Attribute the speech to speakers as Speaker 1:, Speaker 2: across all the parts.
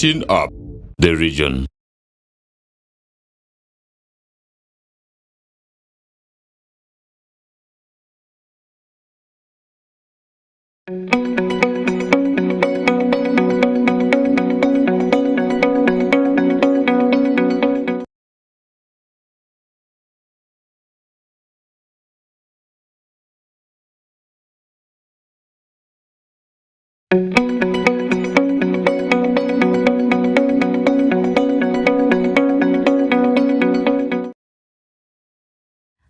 Speaker 1: lifting up the region.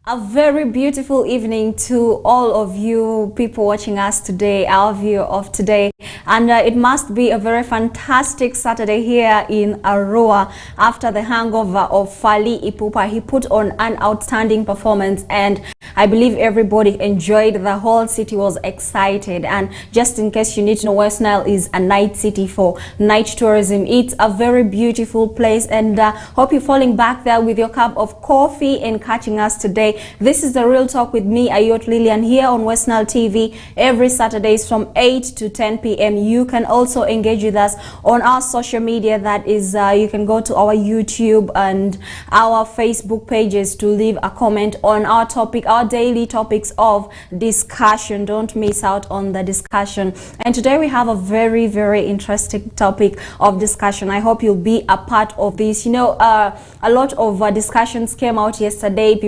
Speaker 2: A very beautiful evening to all of you people watching us today, our view of today. And it must be a very fantastic Saturday here in Arua after the hangover of Fally Ipupa. He put on an outstanding performance and I believe everybody enjoyed. The whole city was excited. And just in case you need to know, Westnile is a night city for night tourism. It's a very beautiful place and hope you're falling back there with your cup of coffee and catching us today. This is The Real Talk with me, Ayot Lillian, here on Westnile TV every Saturdays from 8 to 10 p.m. You can also engage with us on our social media. That is, you can go to our YouTube and our Facebook pages to leave a comment on our topic, our daily topics of discussion. Don't miss out on the discussion. And today we have a very, very interesting topic of discussion. I hope you'll be a part of this. You know, a lot of discussions came out yesterday.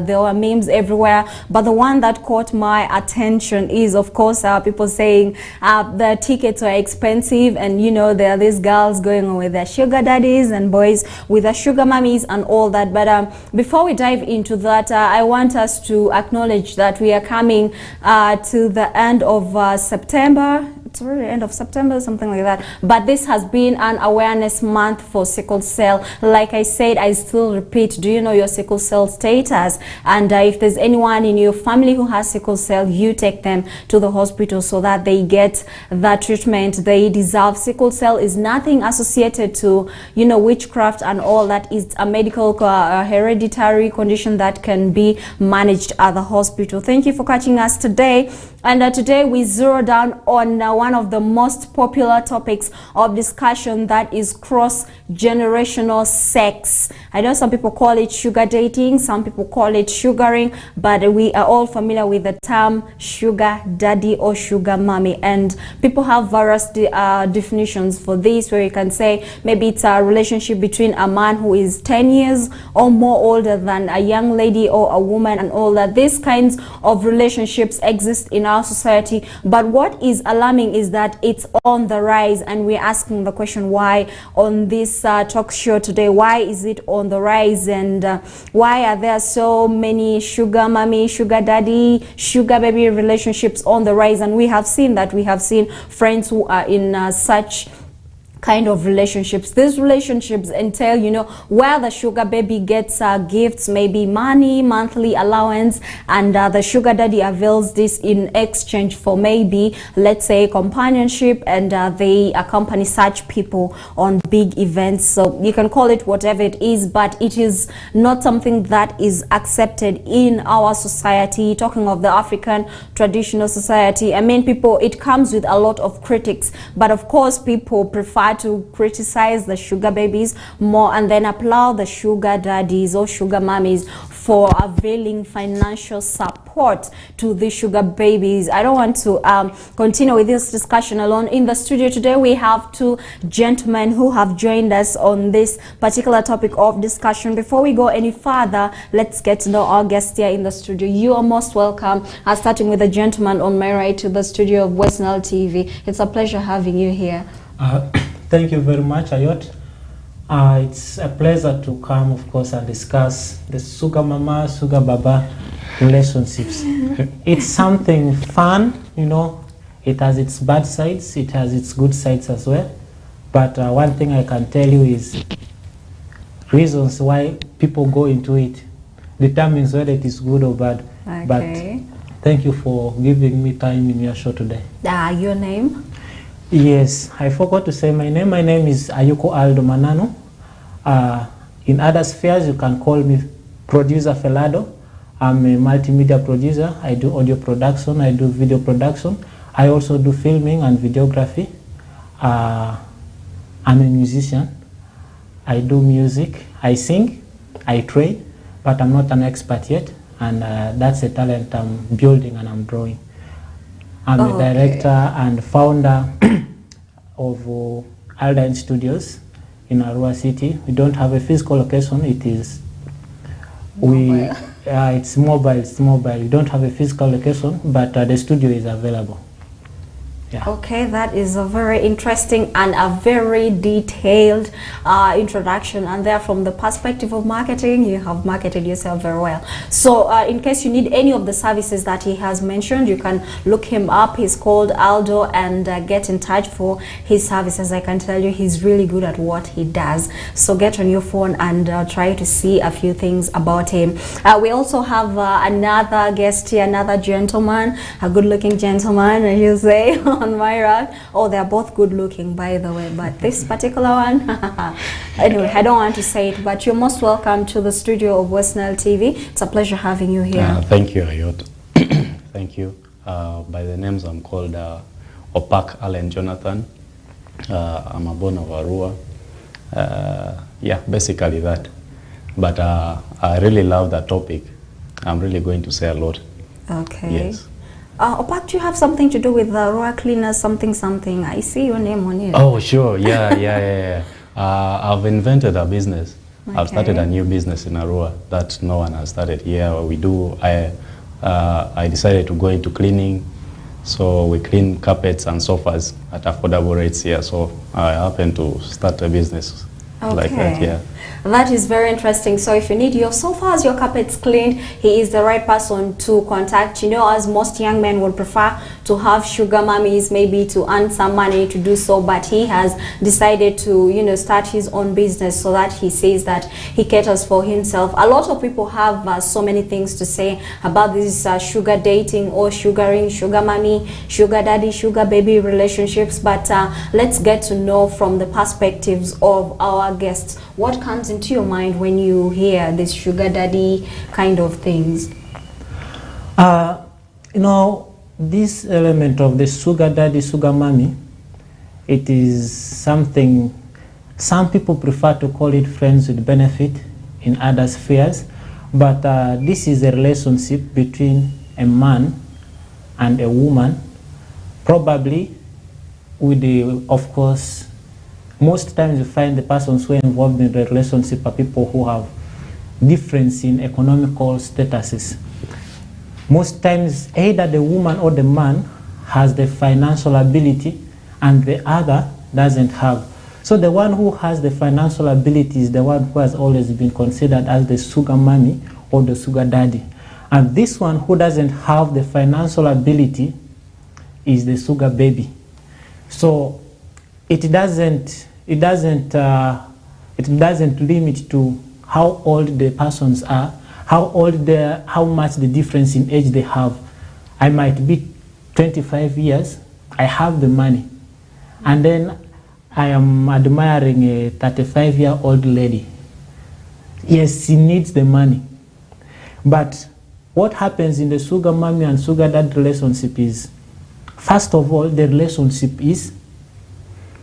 Speaker 2: There were memes everywhere, but the one that caught my attention is, of course, people saying the tickets are expensive, and you know, there are these girls going on with their sugar daddies and boys with their sugar mummies and all that. But before we dive into that, I want us to acknowledge that we are coming to the end of September. It's really end of September, something like that. But this has been an awareness month for sickle cell. Like I said, I still repeat, do you know your sickle cell status? And if there's anyone in your family who has sickle cell, you take them to the hospital so that they get the treatment they deserve. Sickle cell is nothing associated to, you know, witchcraft and all that. Is a medical hereditary condition that can be managed at the hospital. Thank you for catching us today. And today we zero down on one of the most popular topics of discussion, that is cross-generational sex. I know some people call it sugar dating, some people call it sugaring, but we are all familiar with the term sugar daddy or sugar mommy. And people have various definitions for this, where you can say maybe it's a relationship between a man who is 10 years or more older than a young lady or a woman and all that. These kinds of relationships exist in our society, but what is alarming is that it's on the rise, and we're asking the question why on this talk show today. Why is it on the rise, and why are there so many sugar mommy, sugar daddy, sugar baby relationships on the rise? And we have seen that. We have seen friends who are in such kind of relationships. These relationships entail, you know, where the sugar baby gets gifts, maybe money, monthly allowance, and the sugar daddy avails this in exchange for maybe, let's say, companionship, and they accompany such people on big events. So you can call it whatever it is, but it is not something that is accepted in our society. Talking of the African traditional society, I mean, people, it comes with a lot of critics, but of course people prefer to criticize the sugar babies more and then applaud the sugar daddies or sugar mummies for availing financial support to the sugar babies. I don't want to continue with this discussion alone. In the studio today we have two gentlemen who have joined us on this particular topic of discussion. Before we go any further, let's get to know our guest here in the studio. You are most welcome. Starting with the gentleman on my right to the studio of Westnile TV. It's a pleasure having you here.
Speaker 3: Thank you very much, Ayot. It's a pleasure to come, of course, and discuss the sugar mama, sugar baba relationships. It's something fun, you know. It has its bad sides, it has its good sides as well. But one thing I can tell you is reasons why people go into it determines whether it is good or bad.
Speaker 2: Okay.
Speaker 3: But thank you for giving me time in your show today.
Speaker 2: Your name?
Speaker 3: Yes, I forgot to say my name. My name is Ayuko Aldo Manano. In other spheres, you can call me Producer Felado. I'm a multimedia producer. I do audio production, I do video production. I also do filming and videography. I'm a musician. I do music. I sing. I train, but I'm not an expert yet. And that's a talent I'm building and I'm growing. I'm a director and founder of Aldine Studios in Arua City. We don't have a physical location. It is it's mobile. It's mobile. We don't have a physical location, but the studio is available. Yeah.
Speaker 2: Okay, that is a very interesting and a very detailed introduction, and there from the perspective of marketing, you have marketed yourself very well. So in case you need any of the services that he has mentioned, you can look him up. He's called Aldo, and get in touch for his services. I can tell you he's really good at what he does. So get on your phone and try to see a few things about him. We also have another guest here, another gentleman, a good-looking gentleman, as you say. On my right. Oh, they're both good looking, by the way, but this particular one, anyway, I don't want to say it, but you're most welcome to the studio of Westnile TV. It's a pleasure having you here.
Speaker 1: Thank you, Ayot. Thank you. By the names, I'm called Opak Allen Jonathan. I'm a born of Arua. Yeah, basically that. But I really love that topic. I'm really going to say a lot.
Speaker 2: Okay.
Speaker 1: Yes.
Speaker 2: Opak, do you have something to do with the Royal Cleaners, something? I see your name on it.
Speaker 1: Oh, sure. Yeah. I've invented a business. Okay. I've started a new business in Arua that no one has started here. I decided to go into cleaning. So we clean carpets and sofas at affordable rates here. So I happened to start a business like that, yeah.
Speaker 2: That is very interesting. So if you need your sofas, your carpets cleaned, he is the right person to contact. You know, as most young men would prefer to have sugar mummies, maybe to earn some money to do so, but he has decided to, you know, start his own business, so that he says that he caters for himself. A lot of people have so many things to say about this sugar dating or sugaring, sugar mommy, sugar daddy, sugar baby relationships, but let's get to know from the perspectives of our guests. What comes into your mind when you hear this sugar daddy kind of things?
Speaker 3: You know, this element of the sugar daddy, sugar mommy, it is something, some people prefer to call it friends with benefit in other spheres, but this is a relationship between a man and a woman, probably with the, of course, most times you find the persons who are involved in the relationship are people who have difference in economical statuses. Most times either the woman or the man has the financial ability and the other doesn't have. So the one who has the financial ability is the one who has always been considered as the sugar mommy or the sugar daddy. And this one who doesn't have the financial ability is the sugar baby. So it doesn't limit to how old the persons are, how much the difference in age they have. I might be 25 years, I have the money, and then I am admiring a 35-year-old lady. Yes, she needs the money. But what happens in the sugar mommy and sugar dad relationship is, first of all, the relationship is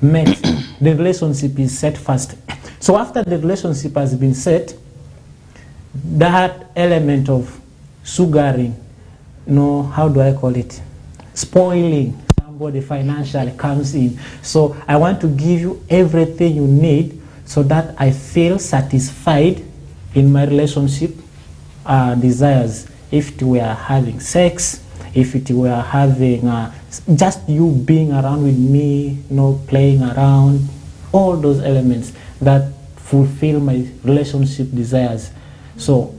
Speaker 3: met. The relationship is set first. So after the relationship has been set, that element of sugaring, no, how do I call it? Spoiling somebody financially comes in. So I want to give you everything you need so that I feel satisfied in my relationship desires. If we are having sex, if it were having just you being around with me, you know, playing around, all those elements that fulfill my relationship desires. So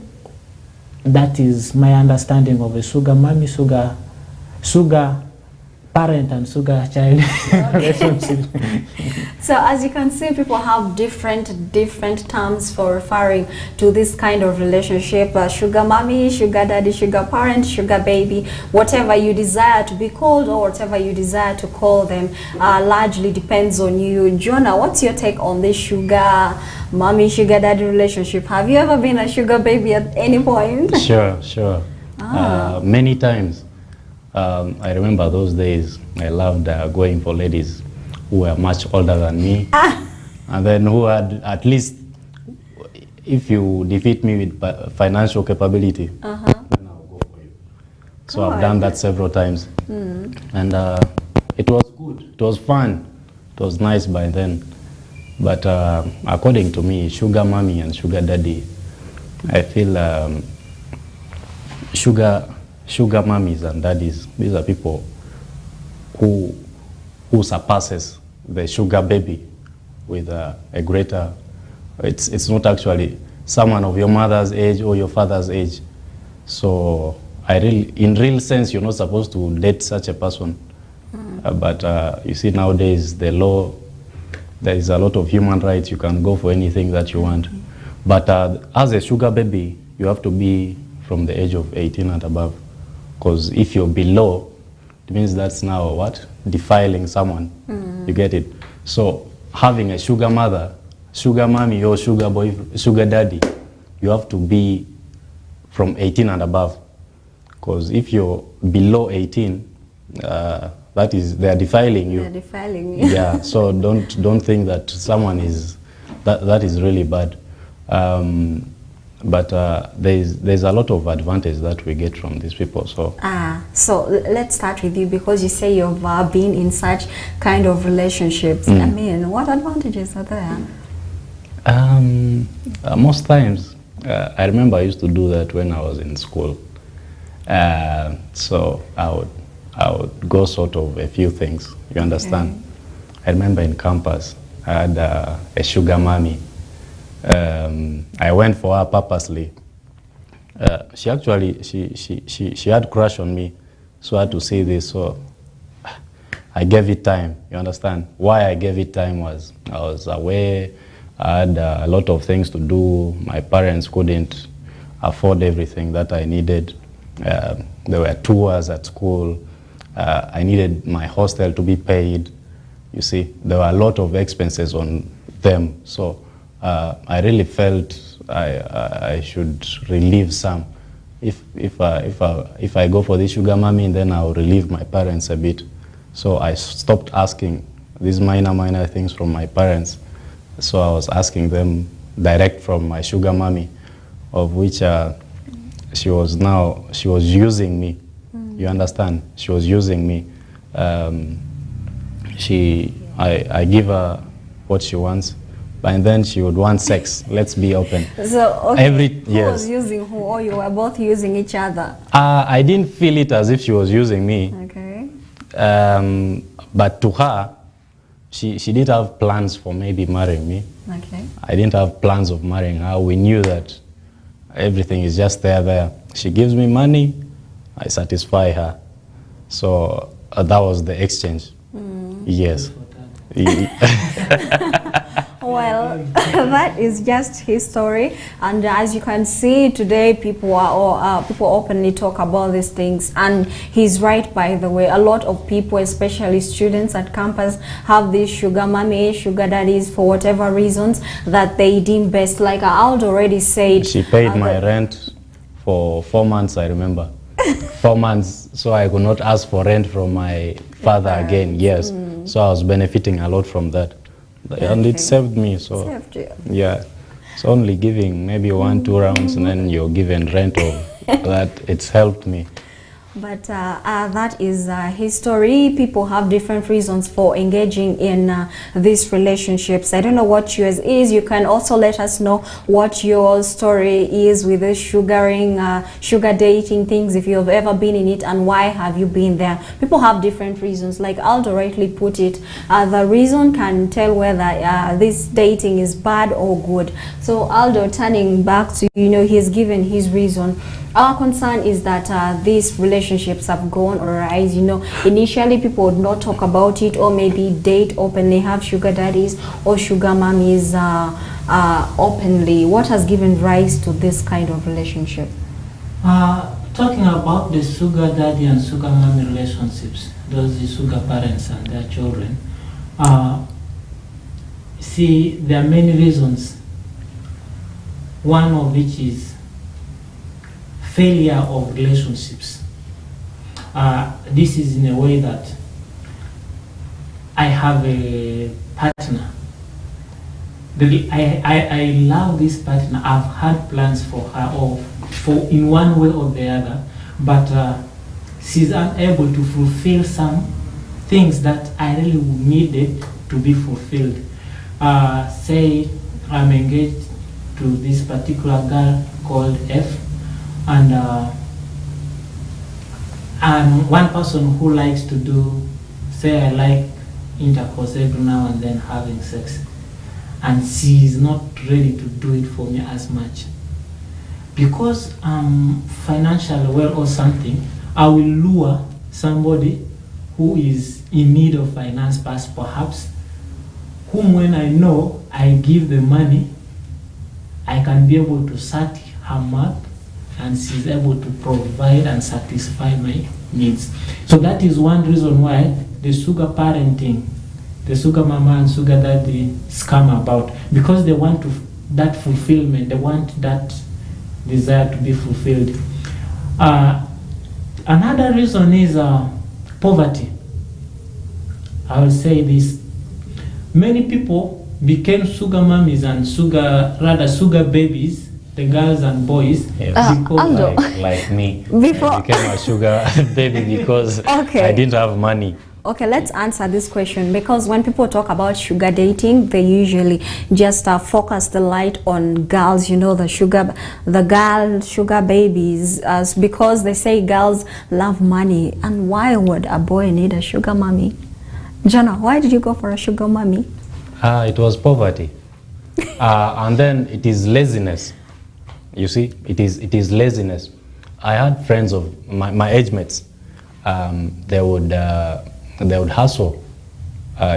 Speaker 3: that is my understanding of a sugar mommy, sugar parent and sugar child relationship.
Speaker 2: So as you can see, people have different terms for referring to this kind of relationship. Sugar mommy, sugar daddy, sugar parent, sugar baby, whatever you desire to be called or whatever you desire to call them, largely depends on you. Jonah, what's your take on this sugar mommy, sugar daddy relationship? Have you ever been a sugar baby at any point?
Speaker 1: Sure. Many times. I remember those days. I loved going for ladies who were much older than me. And then who had at least, if you defeat me with financial capability, then I'll go for you. So I've done that several times. And it was good. It was fun. It was nice by then. But according to me, sugar mommy and sugar daddy, I feel sugar mommies and daddies, these are people who surpasses the sugar baby with a greater, it's not actually someone of your mother's age or your father's age. So in real sense, you're not supposed to date such a person. But you see nowadays, the law, there is a lot of human rights. You can go for anything that you want. But as a sugar baby, you have to be from the age of 18 and above. Because if you're below, it means that's now what? Defiling someone. You get it? So having a sugar mother, sugar mommy or sugar boy, sugar daddy, you have to be from 18 and above. Because if you're below 18, that is, they are defiling you.
Speaker 2: They're defiling you.
Speaker 1: Yeah, so don't think that someone is, that is really bad. But there's a lot of advantage that we get from these people. So
Speaker 2: let's start with you, because you say you've been in such kind of relationships. I mean, what advantages are there?
Speaker 1: Most times, I remember I used to do that when I was in school. So I would go sort of a few things, you understand? Okay. I remember in campus, I had a sugar mommy. I went for her purposely. She actually, she had a crush on me, so I had to say this, so I gave it time, you understand? Why I gave it time was, I was away, I had a lot of things to do, my parents couldn't afford everything that I needed. There were tours at school, I needed my hostel to be paid, you see, there were a lot of expenses on them, so I really felt I should relieve some. If I go for the sugar mommy, then I'll relieve my parents a bit. So I stopped asking these minor things from my parents. So I was asking them direct from my sugar mommy, of which she was using me. You understand? She was using me. I give her what she wants, and then she would want sex. Let's be open. So,
Speaker 2: okay, who was using who, or you were both using each other?
Speaker 1: I didn't feel it as if she was using me.
Speaker 2: Okay.
Speaker 1: But to her, she did have plans for maybe marrying me.
Speaker 2: Okay.
Speaker 1: I didn't have plans of marrying her. We knew that everything is just there. She gives me money, I satisfy her. So that was the exchange. Yes.
Speaker 2: Well, that is just history, and as you can see today, people openly talk about these things, and he's right, by the way. A lot of people, especially students at campus, have these sugar mommy, sugar daddies for whatever reasons that they deem best. Like Aldo already said,
Speaker 1: she paid my rent for 4 months, I remember. 4 months, so I could not ask for rent from my father again. Yes, so I was benefiting a lot from that. And it saved me, so saved you. Yeah, it's only giving maybe 1-2 rounds and then you're given rent of that. It's helped me.
Speaker 2: But that is history. People have different reasons for engaging in these relationships. I don't know what yours is. You can also let us know what your story is with this sugaring, sugar dating things, if you have ever been in it, and why have you been there. People have different reasons. Like Aldo rightly put it, the reason can tell whether this dating is bad or good. So Aldo, turning back to, he's given his reason. Our concern is that these relationships have gone or rise. Initially people would not talk about it, or maybe date openly, have sugar daddies or sugar mommies openly. What has given rise to this kind of relationship?
Speaker 3: Talking about the sugar daddy and sugar mommy relationships, those sugar parents and their children, see, there are many reasons. One of which is failure of relationships. This is in a way that I have a partner I love this partner. I've had plans for her, or for in one way or the other, but she's unable to fulfill some things that I really needed to be fulfilled. Say I'm engaged to this particular girl called F, and I'm one person who likes to do, say I like intercourse every now and then, having sex, and she's not ready to do it for me as much. Because I'm financially well or something, I will lure somebody who is in need of finance perhaps, whom when I know I give the money, I can be able to sat her mouth and she's able to provide and satisfy my needs. So that is one reason why the sugar parenting, the sugar mama and sugar daddy come about, because they want that fulfillment, they want that desire to be fulfilled. Another reason is poverty. I will say this: many people became sugar mummies and sugar babies, the girls and boys.
Speaker 1: Yes.
Speaker 2: Aldo.
Speaker 1: Like me.
Speaker 2: Before-
Speaker 1: I became a sugar baby because
Speaker 2: Okay.
Speaker 1: I didn't have money.
Speaker 2: Okay, let's answer this question, because when people talk about sugar dating, they usually just focus the light on girls, you know, the girl sugar babies, because they say girls love money. And why would a boy need a sugar mommy? Jonah, why did you go for a sugar mommy?
Speaker 1: It was poverty. And then it is laziness. You see, it is laziness. I had friends of my age mates. They would hustle.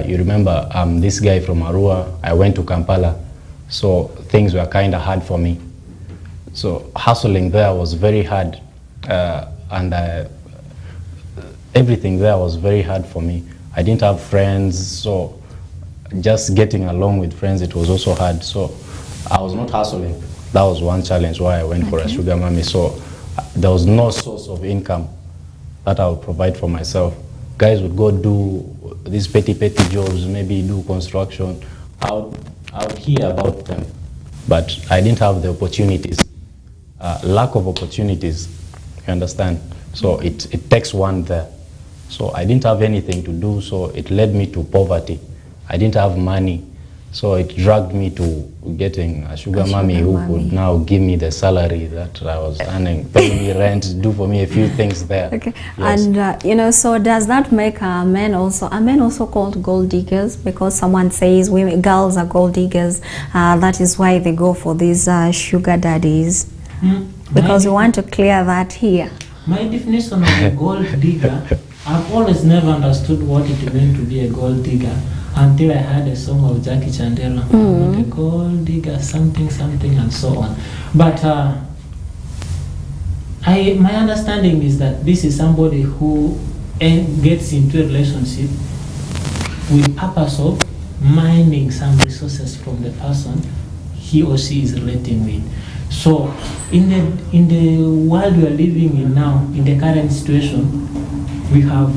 Speaker 1: You remember this guy from Arua, I went to Kampala, so things were kind of hard for me. So hustling there was very hard, and everything there was very hard for me. I didn't have friends, so just getting along with friends, it was also hard. So I was not hustling. That was one challenge why I went for a sugar mommy. So there was no source of income that I would provide for myself. Guys would go do these petty jobs, maybe do construction. I would hear about them, but I didn't have the opportunities. Lack of opportunities, you understand? So it takes one there. So I didn't have anything to do, so it led me to poverty. I didn't have money, so it dragged me to getting a sugar mommy who could now give me the salary that I was earning, pay me rent, do for me a few things there.
Speaker 2: Okay,
Speaker 1: Yes.
Speaker 2: and you know, so does that make men also called gold diggers? Because someone says girls are gold diggers, that is why they go for these sugar daddies. Because we want to clear that here.
Speaker 3: My definition of a gold digger, I've always never understood what it meant to be a gold digger until I heard a song of Jackie Chandela, I'm not a gold digger, something, and so on. But my understanding is that this is somebody who gets into a relationship with purpose of mining some resources from the person he or she is relating with. So in the world we are living in now, in the current situation, we have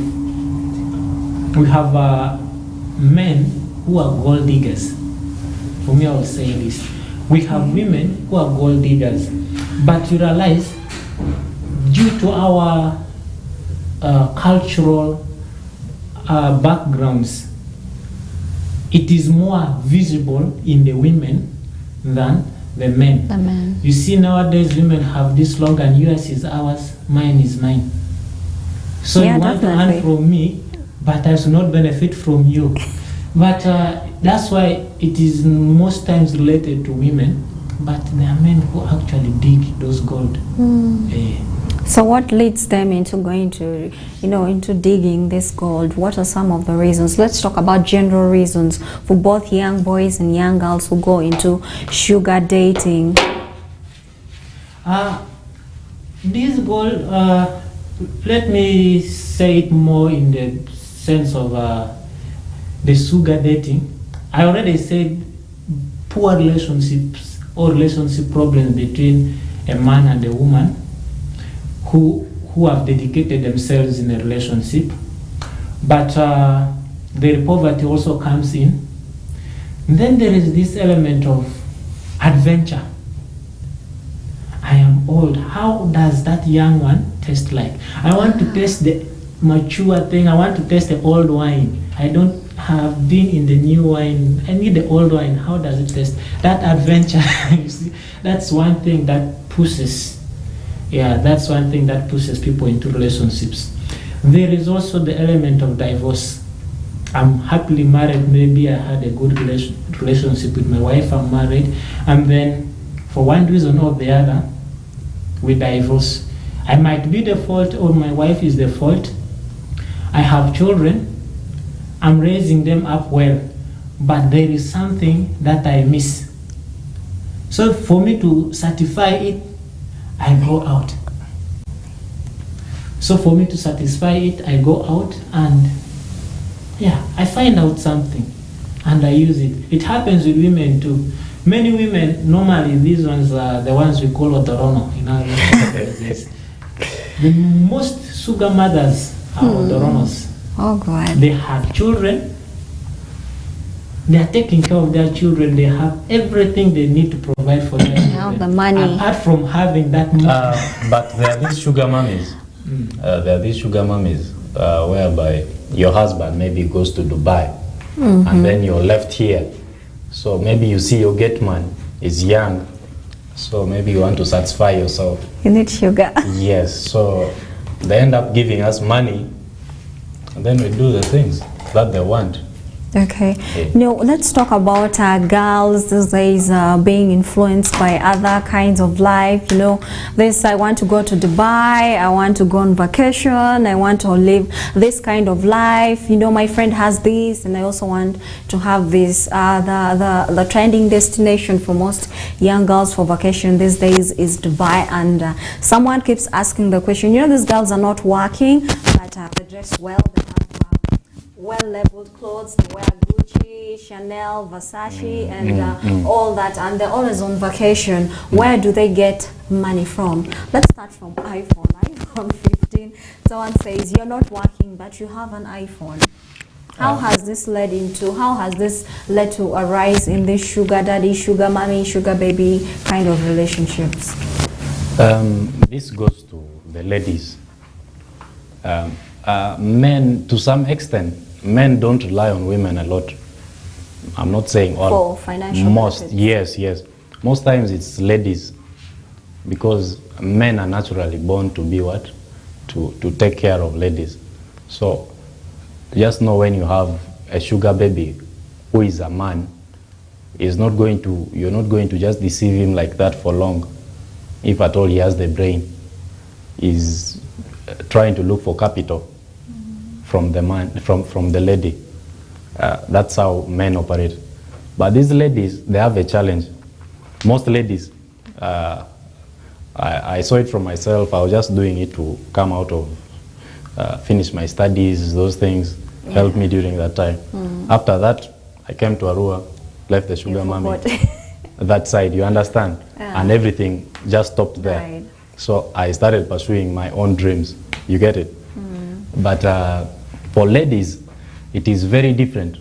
Speaker 3: men who are gold diggers. For me, I will say this: we have women who are gold diggers, but you realize, due to our cultural backgrounds, it is more visible in the women than the men.
Speaker 2: The men.
Speaker 3: You see, nowadays women have this slogan: yours is ours, mine is mine. So
Speaker 2: Yeah,
Speaker 3: you want
Speaker 2: definitely.
Speaker 3: to earn from me, but I should not benefit from you. But that's why it is most times related to women, but there are men who actually dig those gold.
Speaker 2: So what leads them into going to, into digging this gold? What are some of the reasons? Let's talk about general reasons for both young boys and young girls who go into sugar dating.
Speaker 3: This gold, let me say it more in the sense of the sugar dating. I already said poor relationships or relationship problems between a man and a woman who have dedicated themselves in a relationship, but the poverty also comes in. Then there is this element of adventure. I am old. How does that young one taste like? I want to taste the mature thing. I want to taste the old wine. I don't have been in the new wine. I need the old wine. How does it taste? That adventure, you see, that's one thing that pushes. Yeah, that's one thing that pushes people into relationships. There is also the element of divorce. I'm happily married. Maybe I had a good relationship with my wife. I'm married, and then for one reason or the other, we divorce. I might be the fault, or my wife is the fault. I have children. I'm raising them up well, but there is something that I miss. So for me to satisfy it, I go out. So for me to satisfy it, I go out and yeah, I find out something and I use it. It happens with women too. Many women, normally these ones are the ones we call Otorono in our language. The most sugar mothers are Otoronos.
Speaker 2: Oh God.
Speaker 3: They have children. They are taking care of their children. They have everything they need to provide for their children.
Speaker 2: The money.
Speaker 3: Apart from having that money.
Speaker 1: But there are these sugar mummies. There are these sugar mummies whereby your husband maybe goes to Dubai and then you're left here. So maybe you see your gate man is young. So maybe you want to satisfy yourself.
Speaker 2: You need sugar.
Speaker 1: Yes. So they end up giving us money and then we do the things that they want.
Speaker 2: Okay. Now let's talk about girls these days being influenced by other kinds of life. You know, this I want to go to Dubai, I want to go on vacation, I want to live this kind of life. You know, my friend has this, and I also want to have this. The trending destination for most young girls for vacation these days is Dubai, and someone keeps asking the question. You know, these girls are not working, but they dress well. They have well-labeled clothes, they wear Gucci, Chanel, Versace, and all that, and they're always on vacation. Where do they get money from? Let's start from iPhone 15. Someone says, you're not working, but you have an iPhone. How has this led to a rise in this sugar daddy, sugar mommy, sugar baby kind of relationships?
Speaker 1: This goes to the ladies. Men, to some extent, men don't rely on women a lot. I'm not saying all.
Speaker 2: For financial
Speaker 1: most,
Speaker 2: benefits.
Speaker 1: yes. Most times it's ladies, because men are naturally born to be what? To take care of ladies. So just know when you have a sugar baby who is a man, you're not going to just deceive him like that for long. If at all he has the brain, he's trying to look for capital from the man, from the lady. That's how men operate. But these ladies, they have a challenge. Most ladies, I saw it from myself. I was just doing it to come out of, finish my studies, those things helped me during that time. After that, I came to Arua, left the sugar mommy, that side, you understand? And everything just stopped there.
Speaker 2: Right.
Speaker 1: So I started pursuing my own dreams. You get it? But for ladies, it is very different.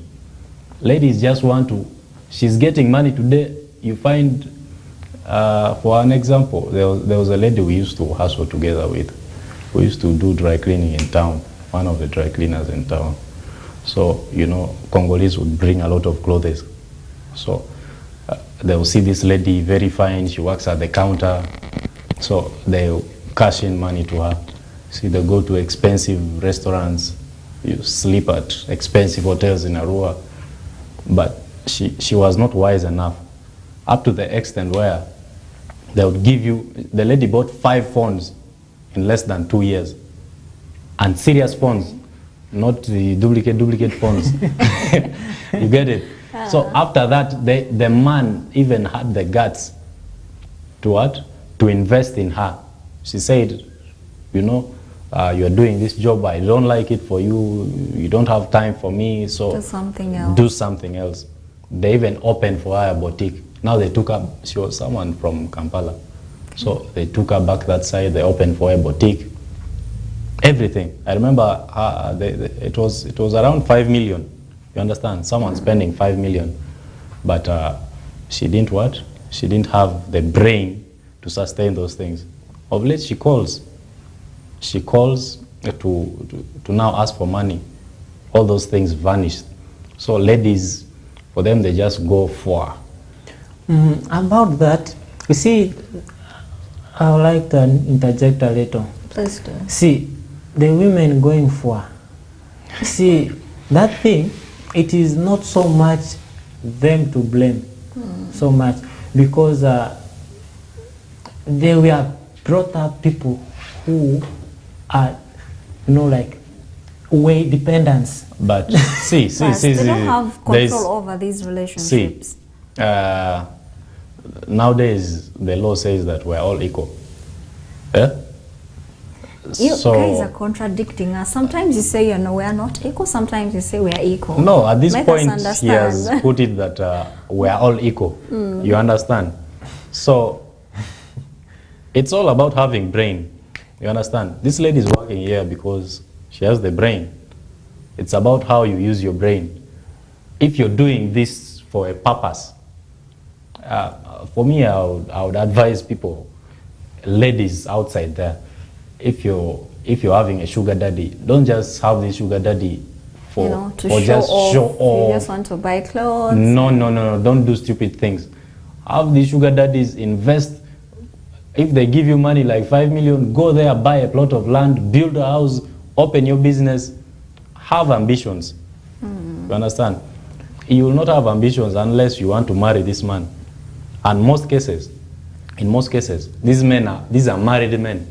Speaker 1: Ladies just want to, she's getting money today. You find, for an example, there was a lady we used to hustle together with. We used to do dry cleaning in town, one of the dry cleaners in town. So, you know, Congolese would bring a lot of clothes. So they will see this lady, very fine, she works at the counter. So they cash in money to her. See, they go to expensive restaurants, you sleep at expensive hotels in Arua. But she was not wise enough, up to the extent where they would give you, the lady bought 5 phones in less than 2 years. And serious phones, not the duplicate phones. You get it? So after that, the man even had the guts to what? To invest in her. She said, you know, you are doing this job, I don't like it for you, you don't have time for me, so
Speaker 2: do something else.
Speaker 1: Do something else. They even opened for her a boutique. Now they took her, she was someone from Kampala. So they took her back that side, they opened for her boutique. Everything. I remember it was around 5 million. You understand? Someone spending 5 million. but she didn't what? She didn't have the brain to sustain those things. Of late, she calls to now ask for money. All those things vanished. So ladies, for them, they just go for.
Speaker 3: About that, you see, I would like to interject a little.
Speaker 2: Please do.
Speaker 3: See, the women going for, see, that thing, it is not so much them to blame, so much, because they were brought up people who are, like, way dependents.
Speaker 1: But see,
Speaker 2: They don't have control over these relationships.
Speaker 1: See, nowadays the law says that we're all equal. Yeah?
Speaker 2: You guys are contradicting us. Sometimes you say, we are not equal. Sometimes you say we are equal.
Speaker 1: No, at this
Speaker 2: Make
Speaker 1: point
Speaker 2: us
Speaker 1: he has put it that we are all equal. You understand? So it's all about having brain. You understand? This lady is working here because she has the brain. It's about how you use your brain. If you're doing this for a purpose, for me, I would advise people, ladies outside there, if you're having a sugar daddy, don't just have this sugar daddy for
Speaker 2: to show off. You just want to buy clothes.
Speaker 1: No, don't do stupid things. Have these sugar daddies invest. If they give you money like 5 million, go there, buy a plot of land, build a house, open your business, have ambitions. You understand? You will not have ambitions unless you want to marry this man. And in most cases, these are married men.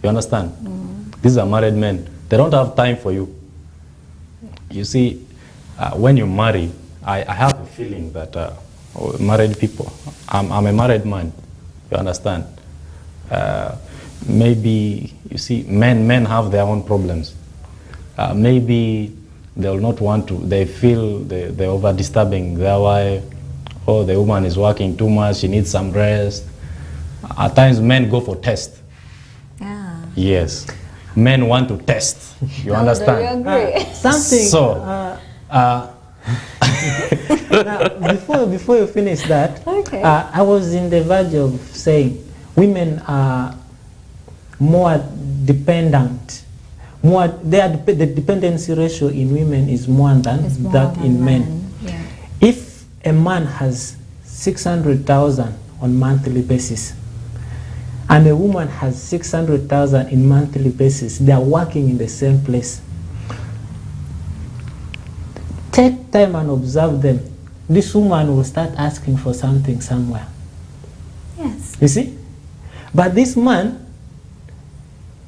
Speaker 1: You understand? These are married men. They don't have time for you. You see, when you marry, I have a feeling that married people, I'm a married man. You understand? Maybe, you see, men have their own problems. Maybe they will not want to, they feel they're over disturbing their wife, or the woman is working too much, she needs some rest. At times men go for test. Yes. Men want to test. You understand?
Speaker 2: Do you agree?
Speaker 3: Something.
Speaker 1: So,
Speaker 3: now, before you finish that,
Speaker 2: okay.
Speaker 3: I was in the verge of saying women are more dependent. The dependency ratio in women is more than that in men.
Speaker 2: Yeah.
Speaker 3: If a man has 600,000 on monthly basis, and a woman has 600,000 in monthly basis, they are working in the same place. Take time and observe them. This woman will start asking for something somewhere.
Speaker 2: Yes.
Speaker 3: You see? But this man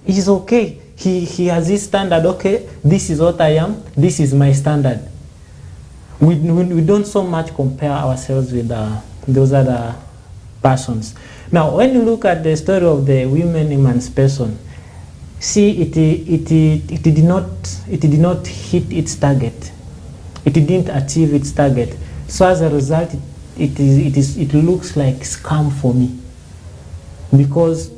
Speaker 3: is okay. He has his standard. Okay, this is what I am. This is my standard. We don't so much compare ourselves with those other persons. Now, when you look at the story of the women emancipation, see, it did not hit its target. It didn't achieve its target. So as a result, it looks like scam for me, because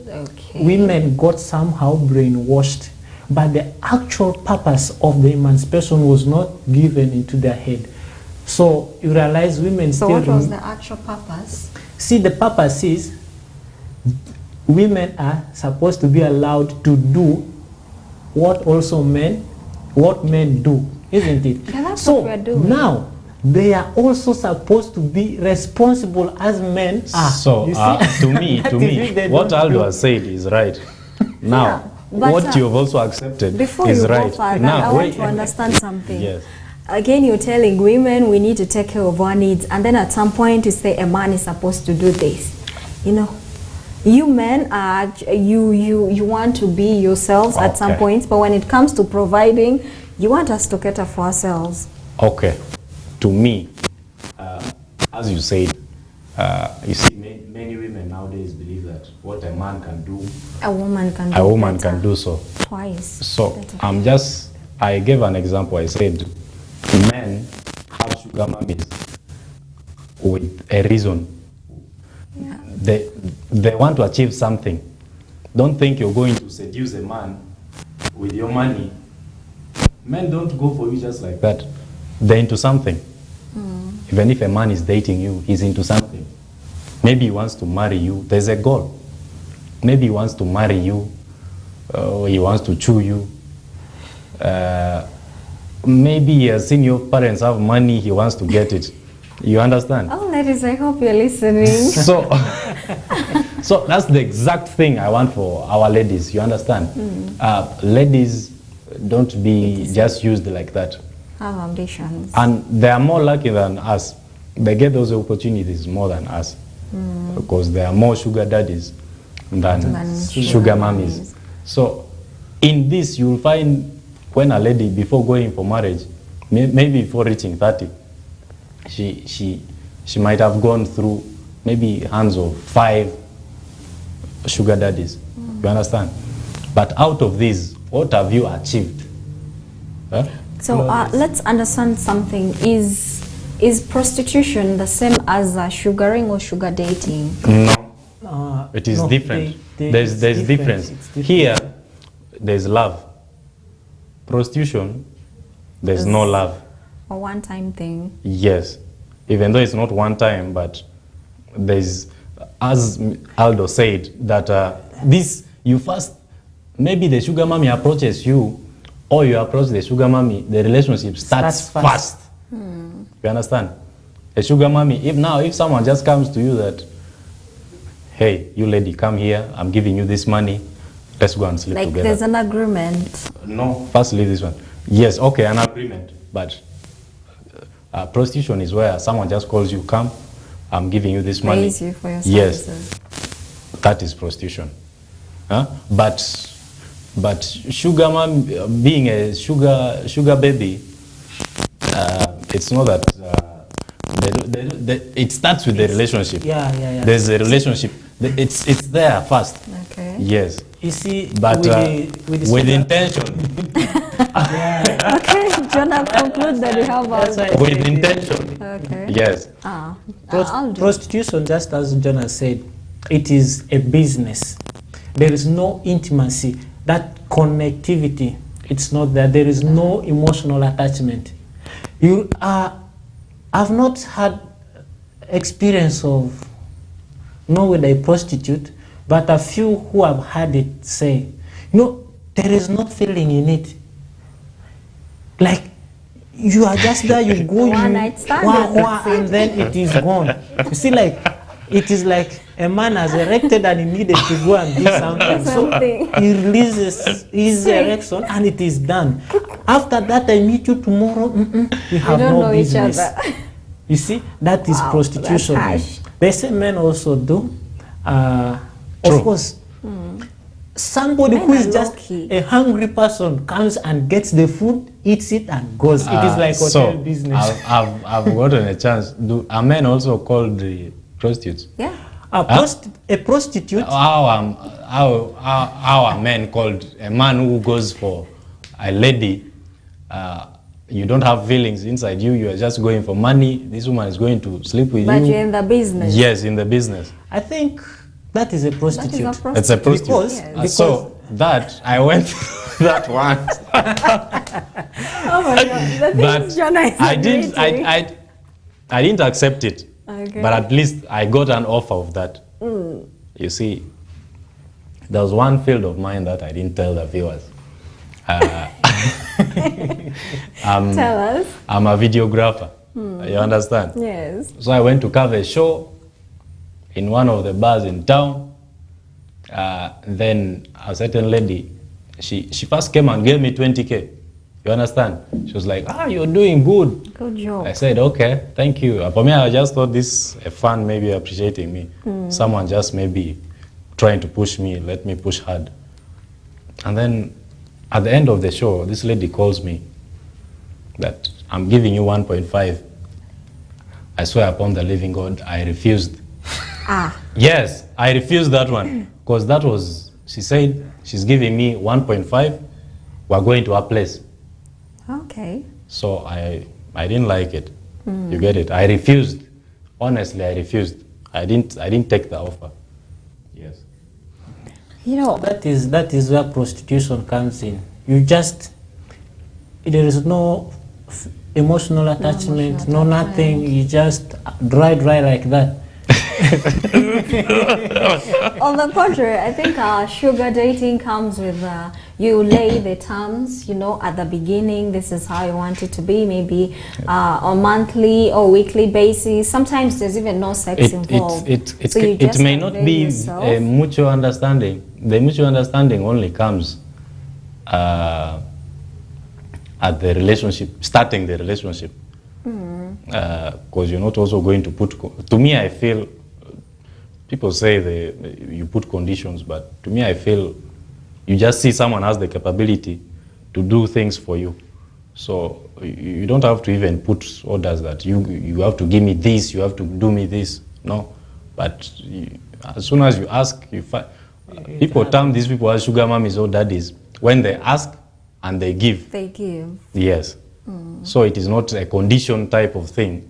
Speaker 3: women got somehow brainwashed, but the actual purpose of the emancipation was not given into their head. So you realize women
Speaker 2: So
Speaker 3: still.
Speaker 2: what was the actual purpose?
Speaker 3: See, the purpose is women are supposed to be allowed to do what men do, isn't it?
Speaker 2: Yeah, that's
Speaker 3: so
Speaker 2: what we're doing.
Speaker 3: Now they are also supposed to be responsible as men are.
Speaker 1: So
Speaker 3: You see?
Speaker 1: to me, what Aldo has said is right. Now,
Speaker 2: but,
Speaker 1: what you have also accepted
Speaker 2: before
Speaker 1: is
Speaker 2: you
Speaker 1: right.
Speaker 2: go further,
Speaker 1: Now,
Speaker 2: I want to understand something.
Speaker 1: Yes.
Speaker 2: Again, you're telling women we need to take care of our needs, and then at some point you say a man is supposed to do this. You men are you want to be yourselves at some point, but when it comes to providing, you want us to cater for ourselves.
Speaker 1: Okay. To me, as you said, you see, many women nowadays believe that what a man can do,
Speaker 2: a woman can do.
Speaker 1: A woman can do so.
Speaker 2: Twice.
Speaker 1: So I gave an example. I said, men have sugar mummies with a reason.
Speaker 2: Yeah.
Speaker 1: They want to achieve something. Don't think you're going to seduce a man with your money. Men don't go for you just like that. They're into something. Even if a man is dating you, he's into something. Maybe he wants to marry you. There's a goal. Maybe he wants to marry you. He wants to chew you. Maybe he has seen your parents have money. He wants to get it. You understand?
Speaker 2: Oh, ladies, I hope you're listening.
Speaker 1: So, so that's the exact thing I want for our ladies. You understand? Ladies, don't be just used like that.
Speaker 2: Have ambitions.
Speaker 1: And they are more lucky than us. They get those opportunities more than us. Because there are more sugar daddies than sugar mummies. So in this, you'll find when a lady, before going for marriage, maybe before reaching 30, she might have gone through maybe hands of 5 sugar daddies. You understand? But out of these, what have you achieved? Huh?
Speaker 2: So let's understand something. Is prostitution the same as sugaring or sugar dating?
Speaker 1: No, it is different. There's difference. Here, there's love. Prostitution, there's no love.
Speaker 2: A one-time thing.
Speaker 1: Yes, even though it's not one time, but there's, as Aldo said, that this, you first, maybe the sugar mommy approaches you, or you approach the sugar mommy, the relationship starts fast. You understand? A sugar mommy, if someone just comes to you that, hey, you lady, come here, I'm giving you this money, let's go and sleep together.
Speaker 2: Like there's an agreement.
Speaker 1: No, first leave this one. Yes, okay, an agreement, but prostitution is where someone just calls you, come, I'm giving you this money.
Speaker 2: Pays you for your services.
Speaker 1: Yes, that is prostitution. Huh? But sugar mom, being a sugar baby, it's not that. It starts with the relationship.
Speaker 3: Yeah.
Speaker 1: There's a relationship. It's there first.
Speaker 2: Okay.
Speaker 1: Yes.
Speaker 3: You see,
Speaker 1: but with intention.
Speaker 2: Okay, Jonah, conclude that you have
Speaker 1: with intention.
Speaker 2: Okay.
Speaker 1: Yes.
Speaker 3: Prostitution, just as Jonah said, it is a business. There is no intimacy. That connectivity, it's not there. There is no emotional attachment. I've not had experience of with a prostitute, but a few who have had it say, there is no feeling in it. Like, you are just there, you go,
Speaker 2: One night stand,
Speaker 3: and then it is gone. You see, like, it is like a man has erected and he needed to go and do something. So he releases his erection and it is done. After that, I meet you tomorrow. We have no business. Each other. You see, that is prostitution. The same men also do. Of course, somebody who is just a hungry person comes and gets the food, eats it, and goes. It is like hotel business.
Speaker 1: I've gotten a chance. Are men also called the prostitutes?
Speaker 2: Yeah.
Speaker 3: A prostitute.
Speaker 1: How are men called? A man who goes for a lady. You don't have feelings inside you. You are just going for money. This woman is going to sleep with you.
Speaker 2: But you're in the business.
Speaker 1: Yes, in the business.
Speaker 3: I think that is a prostitute.
Speaker 1: It's a prostitute. Because so that I went through that once.
Speaker 2: Oh my God! But
Speaker 1: I didn't accept it.
Speaker 2: Okay.
Speaker 1: But at least I got an offer of that. You see, there was one field of mine that I didn't tell the viewers.
Speaker 2: Tell us.
Speaker 1: I'm a videographer. You understand?
Speaker 2: Yes.
Speaker 1: So I went to cover a show in one of the bars in town. Then a certain lady, she first came and gave me 20K. You understand? She was like, you're doing good.
Speaker 2: Good job.
Speaker 1: I said, okay, thank you. For me, I just thought this a fan maybe appreciating me. Someone just maybe trying to push me, let me push hard. And then at the end of the show, this lady calls me that I'm giving you 1.5. I swear upon the living God, I refused. Yes, I refused that one. Because that was, she said, she's giving me 1.5. We're going to her place.
Speaker 2: Okay.
Speaker 1: So I didn't like it. You get it? I refused. Honestly, I refused. I didn't take the offer. Yes.
Speaker 3: That is where prostitution comes in. There is no emotional attachment,
Speaker 2: emotional
Speaker 3: no nothing. You just dry like that.
Speaker 2: On the contrary, I think sugar dating comes with you lay the terms, you know, at the beginning. This is how you want it to be, maybe on monthly or weekly basis. Sometimes there's even no sex involved.
Speaker 1: It may not be a mutual understanding. The mutual understanding only comes at the relationship, starting the relationship. Because you're not also going to put, to me I feel, people say you put conditions, but to me I feel you just see someone has the capability to do things for you. So you don't have to even put orders that you have to give me this, you have to do me this. No. But as soon as you ask, people term these people as sugar mummies or daddies. When they ask and they give.
Speaker 2: They give.
Speaker 1: Yes. So it is not a condition type of thing.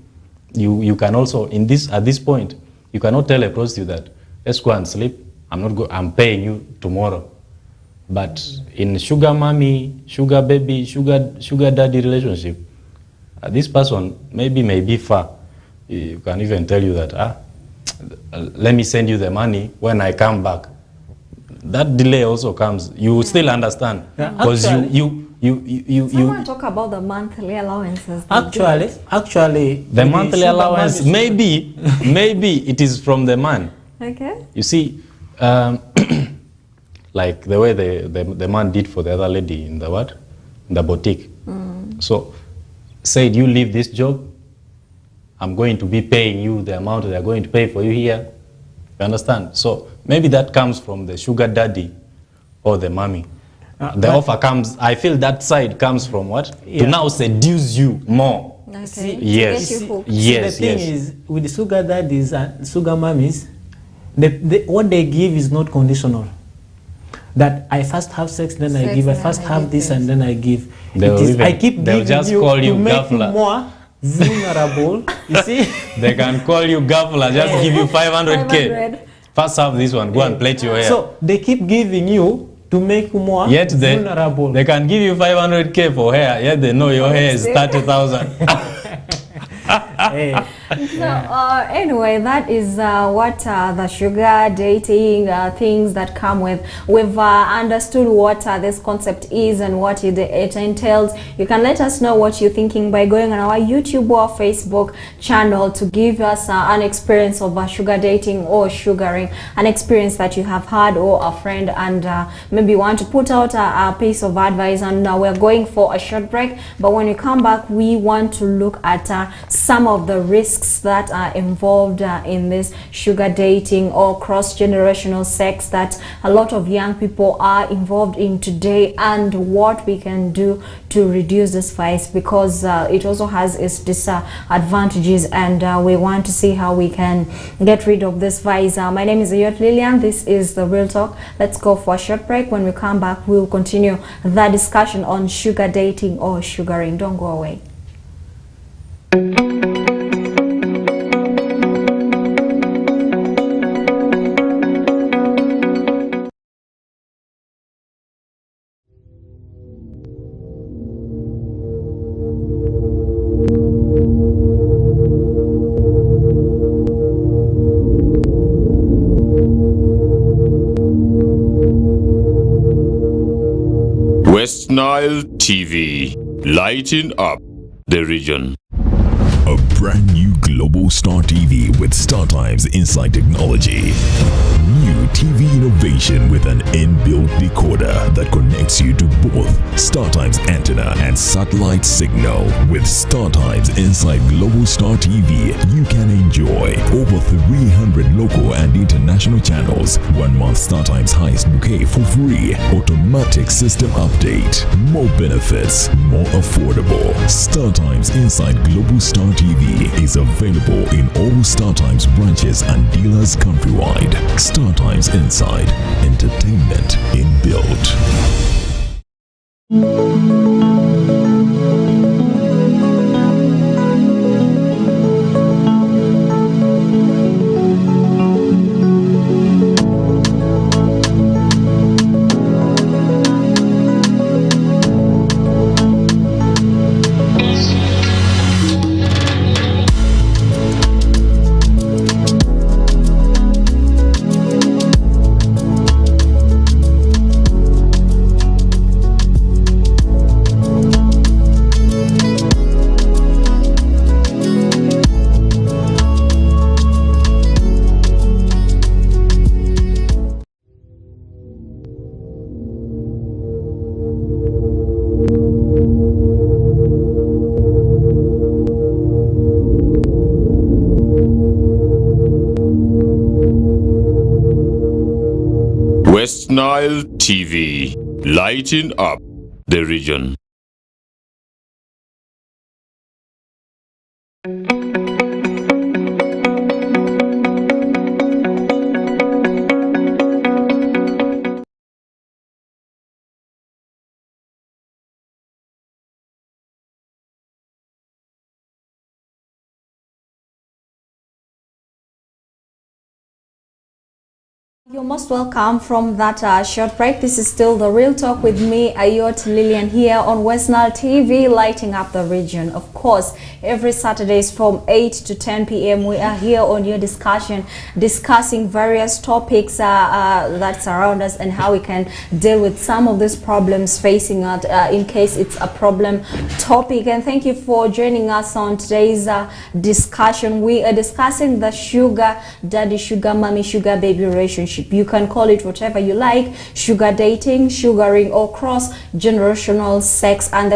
Speaker 1: You can also, at this point, you cannot tell a prostitute that, let's go and sleep, I'm paying you tomorrow. But in sugar mommy, sugar baby, sugar daddy relationship, this person may be far. You can even tell you that, let me send you the money when I come back. That delay also comes. You still understand, because
Speaker 2: Someone talk about the monthly allowances.
Speaker 3: Actually,
Speaker 1: the monthly allowance maybe it is from the man.
Speaker 2: Okay.
Speaker 1: You see, like the way the man did for the other lady in the boutique. So said, you leave this job, I'm going to be paying you the amount they're going to pay for you here. You understand? So maybe that comes from the sugar daddy or the mommy. The offer comes, I feel that side comes from what? Yeah. To now seduce you more.
Speaker 2: Okay.
Speaker 1: See, yes.
Speaker 3: The thing is, with the sugar daddies and sugar mummies, what they give is not conditional. That I first have sex, then I give. I first have this, and then I give. I keep giving
Speaker 1: just
Speaker 3: you
Speaker 1: call you
Speaker 3: to make you
Speaker 1: gafla.
Speaker 3: more vulnerable. You see?
Speaker 1: They can call you gafla, just give you 500K. First have this one, go and plait your hair.
Speaker 3: So they keep giving you to make you more vulnerable.
Speaker 1: They can give you 500K for hair, yet they know your hair is 30,000.
Speaker 2: So anyway, that is what the sugar dating things that come with. We've understood what this concept is and what it entails. You can let us know what you're thinking by going on our YouTube or Facebook channel to give us an experience of sugar dating or sugaring, an experience that you have had or a friend, and maybe want to put out a piece of advice. And we're going for a short break, but when you come back, we want to look at some of the risks that are involved in this sugar dating or cross-generational sex that a lot of young people are involved in today, and what we can do to reduce this vice, because it also has its disadvantages, and we want to see how we can get rid of this vice. My name is Ayot Lillian. This is The Real Talk. Let's go for a short break. When we come back, we'll continue the discussion on sugar dating or sugaring. Don't go away.
Speaker 4: Westnile TV, lighting up the region.
Speaker 5: A brand new Global Star TV with StarTimes Inside Technology. New TV innovation with an inbuilt decoder that connects you to both StarTimes antenna and satellite signal. With StarTimes Inside Global Star TV, you can enjoy over 300 local and international channels, 1 month StarTimes highest bouquet for free, automatic system update, more benefits, more affordable. StarTimes Inside Global Star TV is available in all StarTimes branches and dealers countrywide. StarTimes Inside, entertainment inbuilt.
Speaker 4: Westnile TV, lighting up the region.
Speaker 2: You're most welcome from that short break. This is still The Real Talk with me, Ayot, Lillian, here on Westnile TV, lighting up the region. Of course, every Saturdays from 8 to 10 p.m. we are here on your discussing various topics that surround us and how we can deal with some of these problems facing us in case it's a problem topic. And thank you for joining us on today's discussion. We are discussing the sugar daddy, sugar mommy, sugar baby relationship. You can call it whatever you like: sugar dating, sugaring, or cross-generational sex. And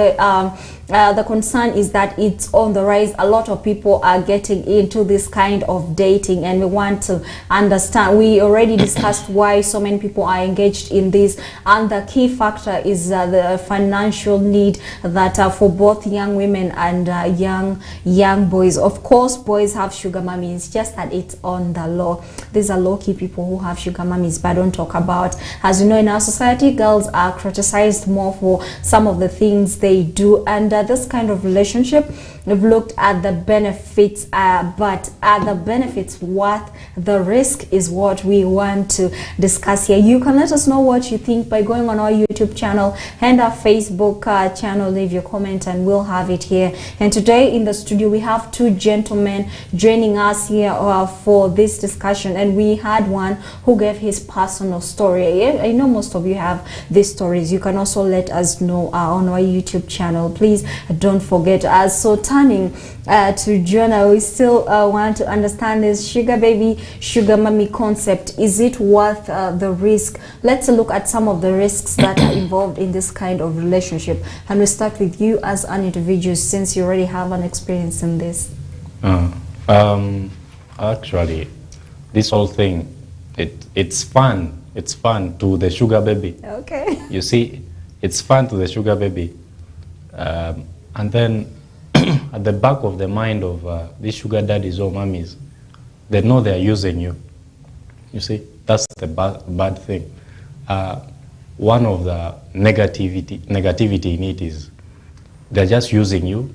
Speaker 2: the concern is that it's on the rise. A lot of people are getting into this kind of dating, and we want to understand. We already discussed why so many people are engaged in this, and the key factor is the financial need that for both young women and young boys. Of course, boys have sugar mummies, just that it's on the low. These are low-key people who have sugar mummies but don't talk about. As you know, in our society, girls are criticized more for some of the things they do, and this kind of relationship, we've looked at the benefits, but are the benefits worth the risk is what we want to discuss here. You can let us know what you think by going on our YouTube channel and our Facebook channel. Leave your comment and we'll have it here. And today in the studio we have two gentlemen joining us here for this discussion, and we had one who gave his personal story. I know most of you have these stories. You can also let us know on our YouTube channel. Please don't forget. So turning to Jonah, we still want to understand this sugar baby, sugar mommy concept. Is it worth the risk? Let's look at some of the risks that are involved in this kind of relationship, and we start with you as an individual, since you already have an experience in this.
Speaker 1: Actually, this whole thing, it's fun. It's fun to the sugar baby.
Speaker 2: Okay.
Speaker 1: You see, it's fun to the sugar baby. And then at the back of the mind of these sugar daddies or mummies, they know they're using you. You see, that's the bad thing. One of the negativity in it is they're just using you.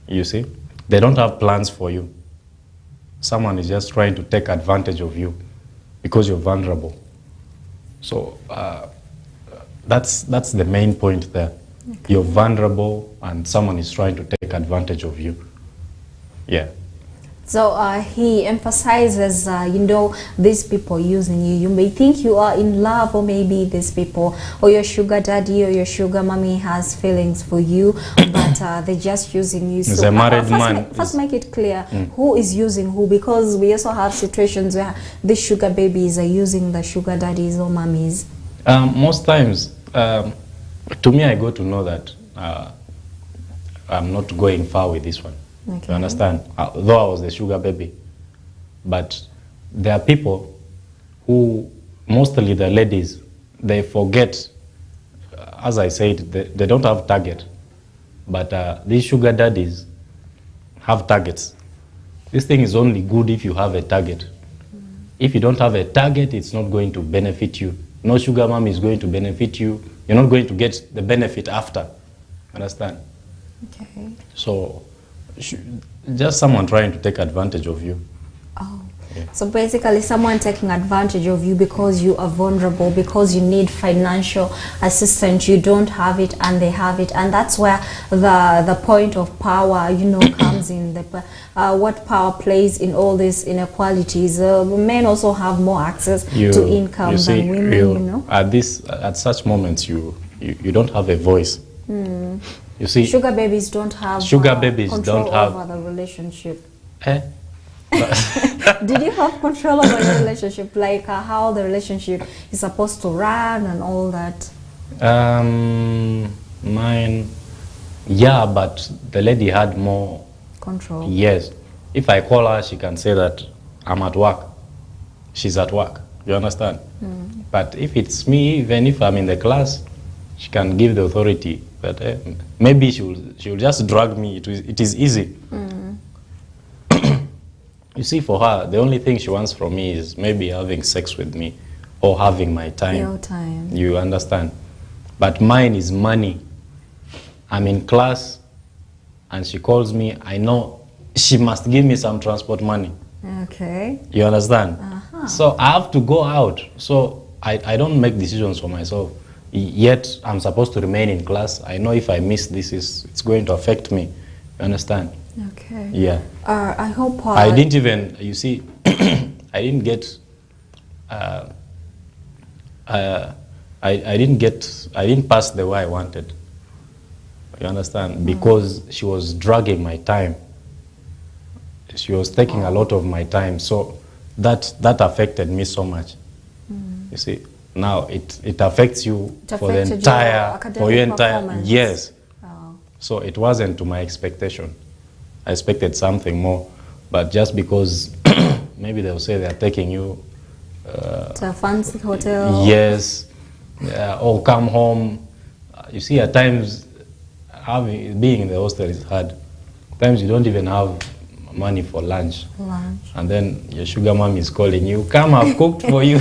Speaker 1: You see, they don't have plans for you. Someone is just trying to take advantage of you because you're vulnerable. So that's the main point there. Okay. You're vulnerable and someone is trying to take advantage of you. Yeah.
Speaker 2: So he emphasizes, you know, these people using you. You may think you are in love, or maybe these people, or your sugar daddy or your sugar mommy has feelings for you, but they're just using you.
Speaker 1: So, a married man.
Speaker 2: First make it clear who is using who, because we also have situations where the sugar babies are using the sugar daddies or mummies.
Speaker 1: Most times, to me, I go to know that I'm not going far with this one. Okay. You understand? Though I was the sugar baby. But there are people who, mostly the ladies, they forget, as I said, they don't have target. But these sugar daddies have targets. This thing is only good if you have a target. If you don't have a target, it's not going to benefit you. No sugar mom is going to benefit you. You're not going to get the benefit after. Understand?
Speaker 2: Okay.
Speaker 1: So, just someone trying to take advantage of you.
Speaker 2: Oh. Yeah. So basically someone taking advantage of you because you are vulnerable, because you need financial assistance, you don't have it and they have it, and that's where the point of power, you know, comes in. What power plays in all these inequalities. Men also have more access to income than women, you know.
Speaker 1: At such moments you don't have a voice. You see,
Speaker 2: sugar babies don't have control over the relationship. Did you have control over the relationship, like how the relationship is supposed to run and all that?
Speaker 1: Mine, yeah, but the lady had more
Speaker 2: control.
Speaker 1: Yes. If I call her, she can say that I'm at work. She's at work. You understand? But if it's me, even if I'm in the class, she can give the authority. But maybe she'll just drag me. It is easy. You see, for her, the only thing she wants from me is maybe having sex with me or having my time.
Speaker 2: Your time.
Speaker 1: You understand? But mine is money. I'm in class and she calls me. I know she must give me some transport money.
Speaker 2: Okay.
Speaker 1: You understand? So I have to go out. So I don't make decisions for myself. Yet I'm supposed to remain in class. I know if I miss this, it's going to affect me. You understand?
Speaker 2: Okay.
Speaker 1: Yeah.
Speaker 2: I hope...
Speaker 1: I didn't even, you see, I didn't get... I didn't pass the way I wanted. You understand? Because she was dragging my time. She was taking a lot of my time. So that affected me so much. You see, now it affects you for the entire, yes. So it wasn't to my expectation. I expected something more, but just because maybe they'll say they're taking you
Speaker 2: to a fancy hotel.
Speaker 1: Yes, or come home. You see, at times being in the hostel is hard. At times you don't even have money for lunch. And then your sugar mom is calling you, come, I've cooked for you.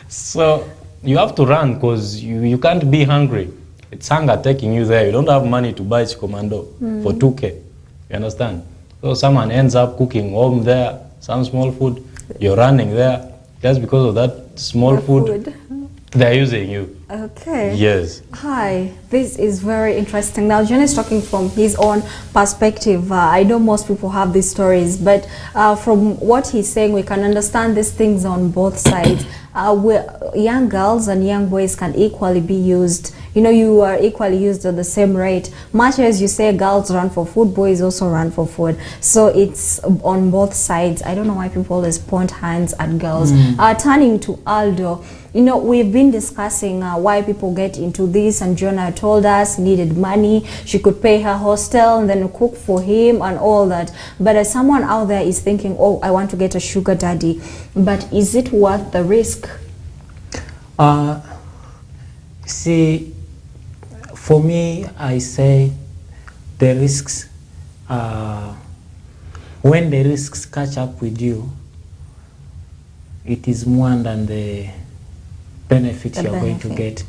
Speaker 1: So you have to run because you can't be hungry. It's hunger taking you there. You don't have money to buy commando for 2K. You understand? So someone ends up cooking home there, some small food. You're running there just because of that small food. They're using you.
Speaker 2: Okay.
Speaker 1: Yes.
Speaker 2: Hi, this is very interesting. Now, John is talking from his own perspective. I know most people have these stories, but from what he's saying, we can understand these things on both sides. Where young girls and young boys can equally be used. You know, you are equally used at the same rate. Much as you say girls run for food, boys also run for food. So it's on both sides. I don't know why people always point hands at girls. Turning to Aldo, you know, we've been discussing why people get into this, and Jonah told us he needed money. She could pay her hostel and then cook for him and all that. But as someone out there is thinking, oh, I want to get a sugar daddy, but is it worth the risk?
Speaker 3: See, for me, I say the risks, when the risks catch up with you, it is more than the benefit you're going to get.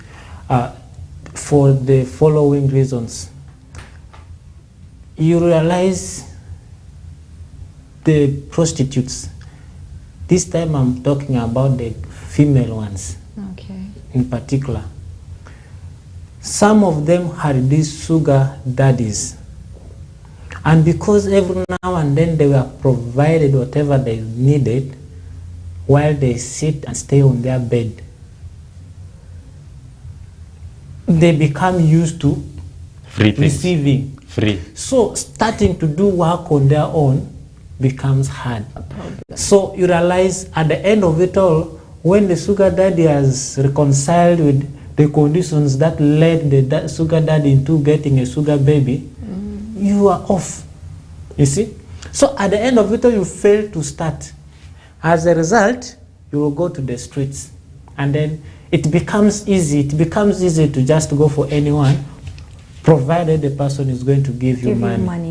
Speaker 3: For the following reasons. You realize the prostitutes, this time I'm talking about the female ones, in particular. Some of them had these sugar daddies, and because every now and then they were provided whatever they needed while they sit and stay on their bed, they become used to receiving. So starting to do work on their own becomes hard. So you realize at the end of it all, when the sugar daddy has reconciled with the conditions that led the sugar daddy into getting a sugar baby, you are off. You see? So at the end of it all, you fail to start. As a result, you will go to the streets, and then it becomes easy. It becomes easy to just go for anyone, provided the person is going to give you money.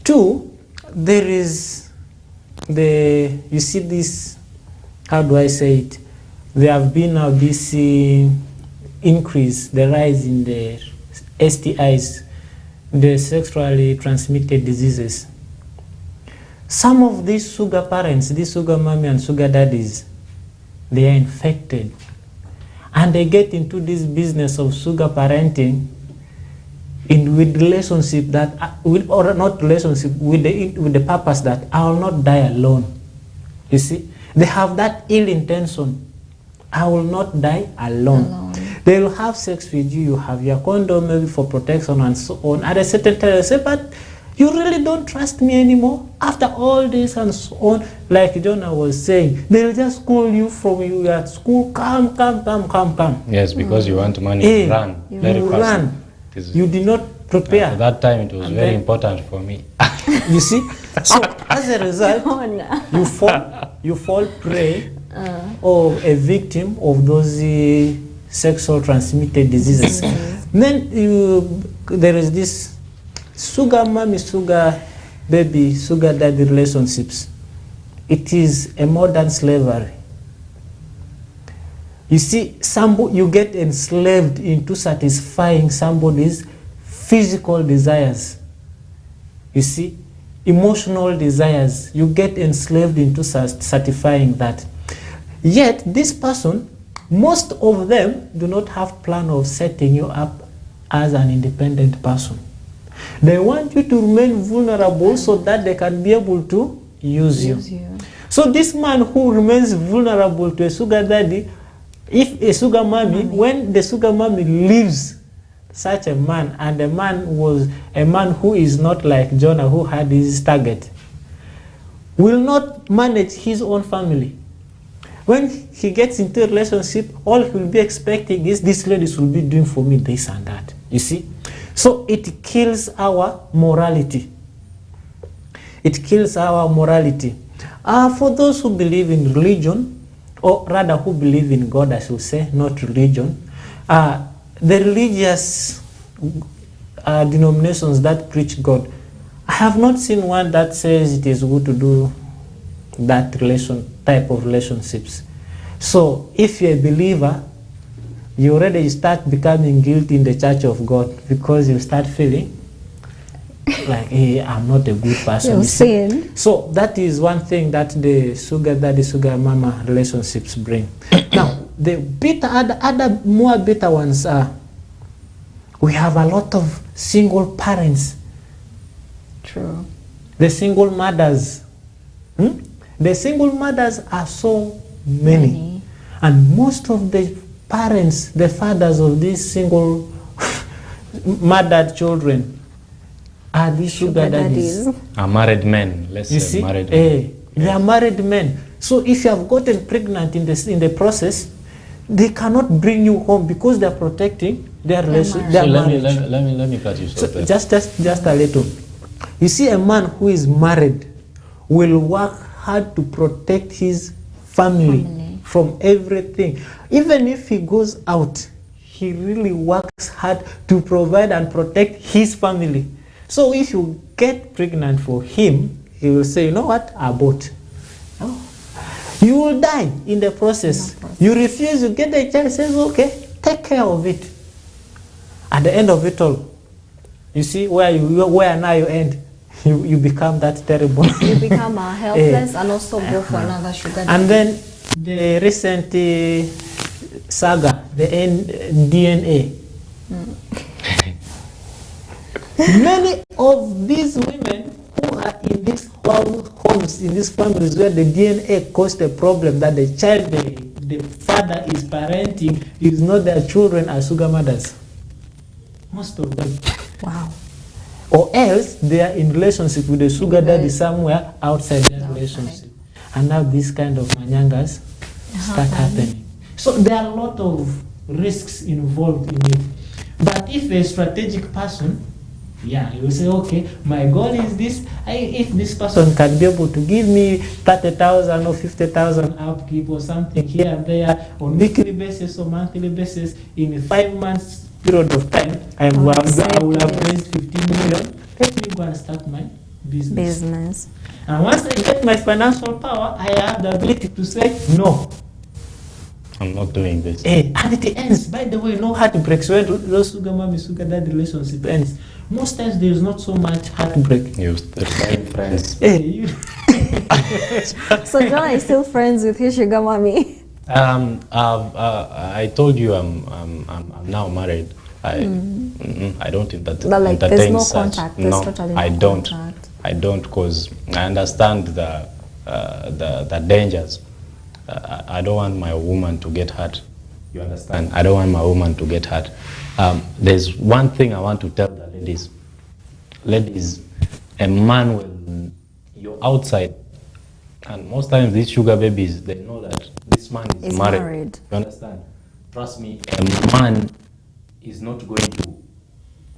Speaker 3: Two, there is you see this, how do I say it? There have been now this increase, the rise in the STIs, the sexually transmitted diseases. Some of these sugar parents, these sugar mommy and sugar daddies, they are infected. And they get into this business of sugar parenting with relationship that, or not relationship, with the purpose that I will not die alone. You see, they have that ill intention. I will not die alone. They will have sex with you. You have your condom maybe for protection and so on. At a certain time, they say, but you really don't trust me anymore after all this and so on. Like Jonah was saying, they'll just call you from you at school, come.
Speaker 1: Yes, because you want money, run very fast.
Speaker 3: Run. You did not prepare.
Speaker 1: At that time, it was very important for me.
Speaker 3: You see? So as a result, you fall prey or a victim of those sexual transmitted diseases. Then there is this sugar mommy, sugar baby, sugar daddy relationships. It is a modern slavery. You see, you get enslaved into satisfying somebody's physical desires. You see, emotional desires. You get enslaved into satisfying that. Yet, this person, most of them do not have plan of setting you up as an independent person. They want you to remain vulnerable so that they can be able to use you. So this man who remains vulnerable to a sugar daddy, if a sugar mommy, when the sugar mommy leaves such a man, and the man was a man who is not like Jonah, who had his target, will not manage his own family. When he gets into a relationship, all he will be expecting is this lady will be doing for me this and that. You see? So it kills our morality. It kills our morality. For those who believe in religion, or rather who believe in God, I should say, not religion, the religious denominations that preach God, I have not seen one that says it is good to do that type of relationships. So if you're a believer, you already start becoming guilty in the church of God, because you start feeling like, hey, I'm not a good person. So that is one thing that the sugar daddy, sugar mama relationships bring. Now, the other more bitter ones are, we have a lot of single parents.
Speaker 2: True.
Speaker 3: The single mothers. The single mothers are so many. And most of the parents, the fathers of these single murdered children, are these sugar daddies.
Speaker 1: Are married men. Let's say married men.
Speaker 3: They are married men. So if you have gotten pregnant in the process, they cannot bring you home because they are protecting their relationship.
Speaker 1: So let me cut you short.
Speaker 3: So just a little. You see, a man who is married will work hard to protect his family from everything. Even if he goes out, he really works hard to provide and protect his family. So if you get pregnant for him, he will say, you know what, abort. You will die in the process. You refuse, you get the child, says, okay, take care of it. At the end of it all, you see where now you end. You become that terrible.
Speaker 2: You become helpless and also go for another sugar daddy.
Speaker 3: And then the recent saga, the DNA. Many of these women who are in these homes, in these families where the DNA caused a problem, that the child the father is parenting is not their children, are sugar mothers. Most of them.
Speaker 2: Wow.
Speaker 3: Or else they are in relationship with the sugar daddy somewhere outside their relationship. And now these kind of manyangas start happening. So there are a lot of risks involved in it. But if a strategic person, you will say, okay, my goal is this. If this person can be able to give me 30,000 or 50,000 upkeep or something here and there on weekly basis or monthly basis in a 5 months period of time, I will have raised 15 million. Let me go and start my business. And once I get my financial power, I have the ability to say, no,
Speaker 1: I'm not doing this.
Speaker 3: And it ends. By the way, no heartbreaks. When those sugar mommy, sugar daddy relationship ends, most times there is not so much heartbreak.
Speaker 1: You remain friends.
Speaker 2: So John is still friends with his sugar mommy.
Speaker 1: I told you I'm now married. I don't entertain
Speaker 2: there's no
Speaker 1: such.
Speaker 2: contact. There's totally no
Speaker 1: I don't.
Speaker 2: Contact.
Speaker 1: I don't, because I understand the dangers. I don't want my woman to get hurt. You understand? I don't want my woman to get hurt. There's one thing I want to tell the ladies. Ladies, a man will, you're outside, and most times these sugar babies, they know that this man is married. You understand? Trust me, a man is not going to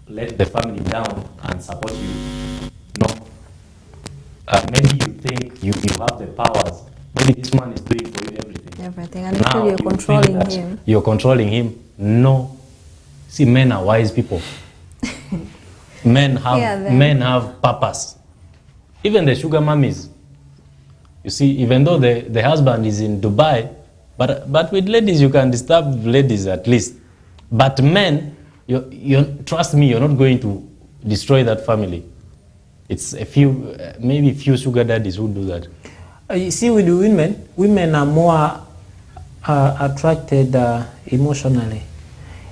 Speaker 1: let the family down and support you. No. Maybe you think you have the powers. Maybe maybe this man is doing for you everything.
Speaker 2: Everything. And
Speaker 1: Now
Speaker 2: you're
Speaker 1: you feel
Speaker 2: controlling
Speaker 1: that
Speaker 2: him.
Speaker 1: You're controlling him. No. See, men are wise people. Men have purpose. Even the sugar mummies. You see, even though the husband is in Dubai, but with ladies you can disturb ladies at least. But men, you trust me, you're not going to destroy that family. It's a few, maybe few sugar daddies who do that.
Speaker 3: You see, with women are more attracted emotionally.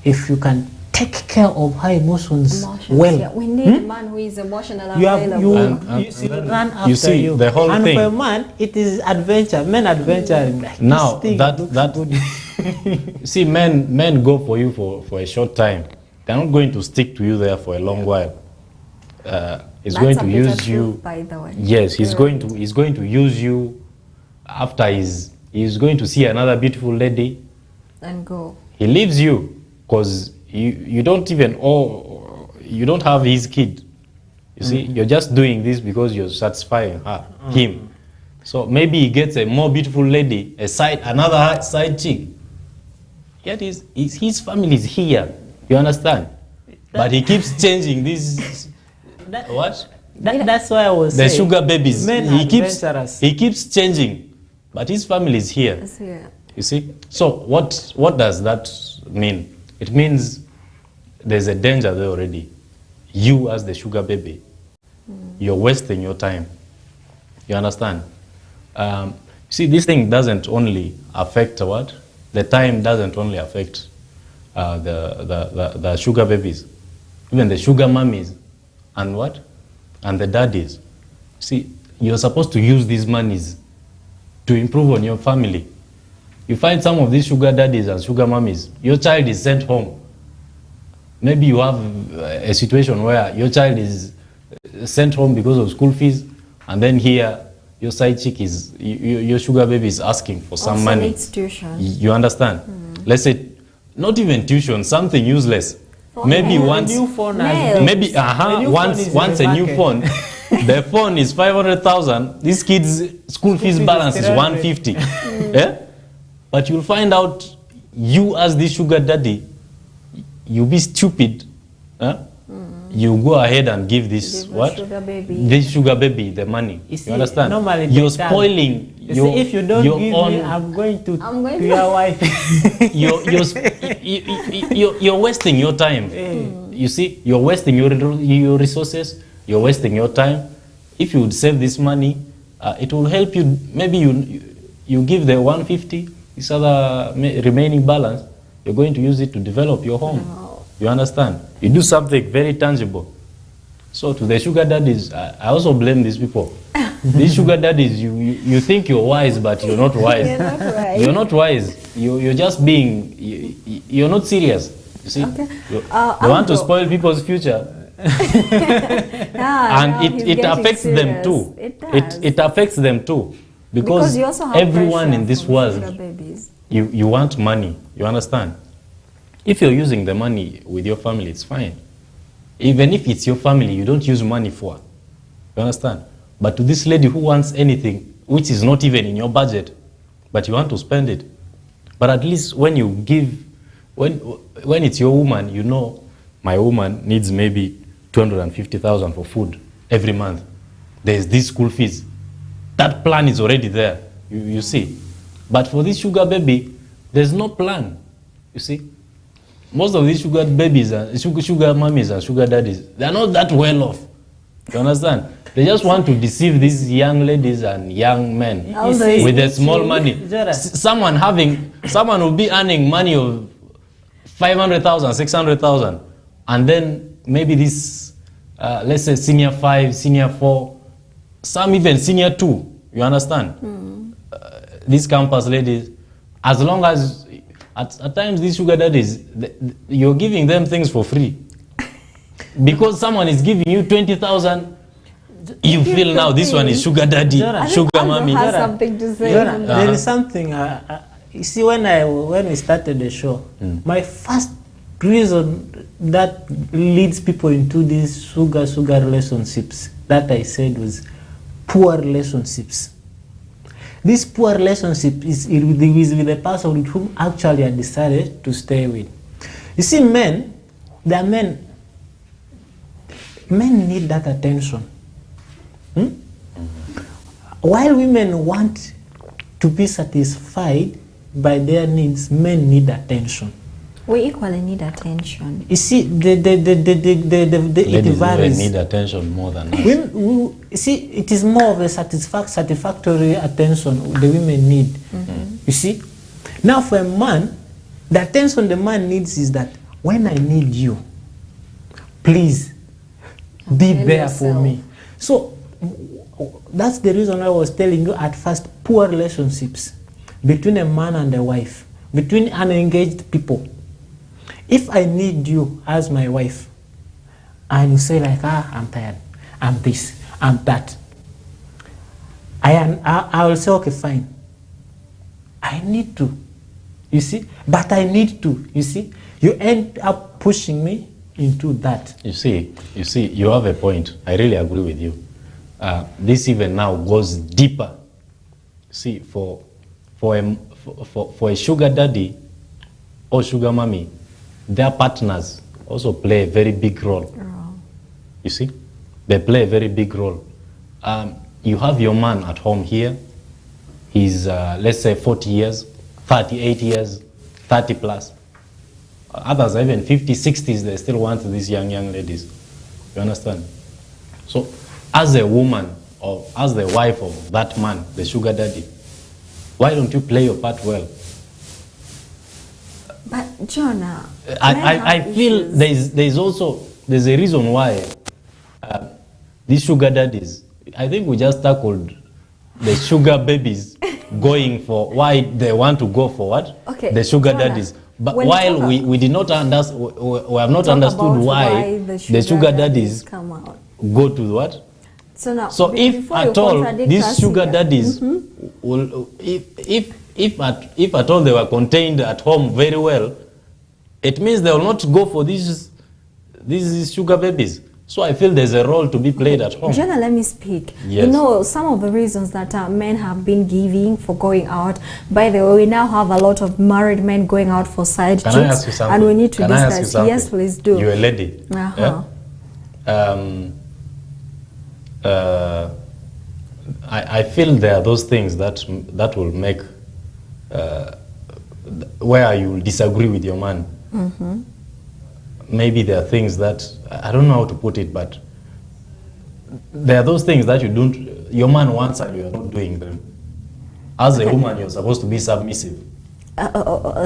Speaker 3: If you can take care of her emotions well.
Speaker 2: Yeah, we need a man who is emotional and available.
Speaker 3: You run after
Speaker 1: you see,
Speaker 3: you.
Speaker 1: the whole
Speaker 3: and
Speaker 1: thing.
Speaker 3: for a man, it is adventure. Men adventure. Like,
Speaker 1: Now
Speaker 3: this thing
Speaker 1: that see, men go for you for a short time. They're not going to stick to you there for a long while. He's going to use you.
Speaker 2: By the way.
Speaker 1: Yes, he's going to use you. After he's going to see another beautiful lady.
Speaker 2: And go.
Speaker 1: He leaves you because you don't even you don't have his kid. You see, you're just doing this because you're satisfying him. So maybe he gets a more beautiful lady, another side chick. Yet his family is here. You understand? But he keeps changing this. What?
Speaker 3: That's why I was
Speaker 1: the
Speaker 3: saying.
Speaker 1: Sugar babies.
Speaker 3: Men
Speaker 1: He
Speaker 3: adventurous.
Speaker 1: keeps changing, but his family is here.
Speaker 2: It's here.
Speaker 1: You see? So what does that mean? It means there's a danger there already. You as the sugar baby, you're wasting your time. You understand? See, this thing doesn't only affect what? The time doesn't only affect the sugar babies, even the sugar mummies, and what? And the daddies. See, you're supposed to use these monies to improve on your family. You find some of these sugar daddies and sugar mummies, your child is sent home. Maybe you have a situation where your child is sent home because of school fees, and then here your side chick your sugar baby is asking for some
Speaker 2: Also
Speaker 1: money.
Speaker 2: needs tuition.
Speaker 1: You understand? Let's say, not even tuition, something useless. Maybe once,
Speaker 3: new phone
Speaker 1: maybe once a new phone, the phone is 500,000. This kid's school fees balance is 150. Yeah? But you'll find out, you as the sugar daddy, you be stupid. Huh? You go ahead and give this this sugar baby the money. You understand?
Speaker 3: Normally
Speaker 1: you're spoiling.
Speaker 3: You see, if you don't give me, I'm going to your wife.
Speaker 1: You're wasting your time. You see, you're wasting your resources. You're wasting your time. If you would save this money, it will help you. Maybe you give the 150, this other remaining balance. You're going to use it to develop your home. You understand? You do something very tangible. So to the sugar daddies, I also blame these people. These sugar daddies, you think you're wise, but you're not wise.
Speaker 2: You're not wise.
Speaker 1: You're not wise. You're just being, you're not serious. You see?
Speaker 2: Okay.
Speaker 1: You want to spoil people's future. And it affects them too.
Speaker 2: It does.
Speaker 1: It affects them too. Because
Speaker 2: you also have
Speaker 1: everyone
Speaker 2: pressure
Speaker 1: in this
Speaker 2: from
Speaker 1: world,
Speaker 2: sugar babies.
Speaker 1: you want money. You understand? If you're using the money with your family, it's fine. Even if it's your family, you don't use money for. You understand? But to this lady who wants anything, which is not even in your budget, but you want to spend it. But at least when you give, when it's your woman, you know, my woman needs maybe 250,000 for food every month. There's this school fees. That plan is already there, you see. But for this sugar baby, there's no plan, you see. Most of these sugar babies, sugar mummies and sugar daddies, they're not that well off. You understand? They just want to deceive these young ladies and young men with their small money. Someone will be earning money of 500,000, 600,000, and then maybe this, let's say senior 5, senior 4, some even senior 2. You understand? These campus ladies, as long as at times these sugar daddies, you're giving them things for free. Because someone is giving you 20,000, you feel now this one is sugar daddy, sugar mommy.
Speaker 2: Has something to say.
Speaker 3: There is something. You see, when we started the show, my first reason that leads people into these sugar relationships that I said was poor relationships. this poor relationship is with the person with whom actually I decided to stay with. You see, men need that attention. While women want to be satisfied by their needs, men need attention.
Speaker 2: We equally need attention.
Speaker 3: You see, it
Speaker 1: Ladies
Speaker 3: varies.
Speaker 1: even need attention more than us.
Speaker 3: You see, it is more of a satisfactory attention the women need. You see, now for a man, the attention the man needs is that when I need you, please be there for me. So that's the reason I was telling you at first, poor relationships between a man and a wife, between unengaged people. If I need you as my wife, and you say like, I'm tired, I'm this, I'm that, I will say, okay, fine. I need to, you see, but I need to, you see. You end up pushing me into that.
Speaker 1: You see, you have a point. I really agree with you. This even now goes deeper. See, for a sugar daddy or sugar mommy, their partners also play a very big role. You see, they play a very big role. You have your man at home here. He's, let's say, 40 years, 38 years, 30 plus. Others are even 50s, 60s, they still want these young ladies. You understand? So, as a woman or as the wife of that man, the sugar daddy, why don't you play your part well?
Speaker 2: But Jonah,
Speaker 1: I feel there's a reason why these sugar daddies, I think we just tackled the sugar babies going for why they want to go for what?
Speaker 2: Okay,
Speaker 1: the sugar
Speaker 2: Jonah,
Speaker 1: daddies. But while we did not understand, we have not understood why the sugar daddies
Speaker 2: come out.
Speaker 1: go to what?
Speaker 2: So now,
Speaker 1: so if at all these sugar daddies will, if at all they were contained at home very well, it means they will not go for these sugar babies. So I feel there's a role to be played at home.
Speaker 2: Jenna, let me speak.
Speaker 1: Yes.
Speaker 2: You know, some of the reasons that men have been giving for going out. By the way, we now have a lot of married men going out for side
Speaker 1: Can
Speaker 2: trips.
Speaker 1: I ask you something?
Speaker 2: And we need to
Speaker 1: Can I ask you
Speaker 2: discuss.
Speaker 1: something?
Speaker 2: Yes, please do.
Speaker 1: You're a lady.
Speaker 2: Uh-huh.
Speaker 1: Yeah? I feel there are those things that will make where you will disagree with your man.
Speaker 2: Mm-hmm.
Speaker 1: Maybe there are things that I don't know how to put it, but there are those things that your man wants and you're not doing them. As a woman, you're supposed to be submissive.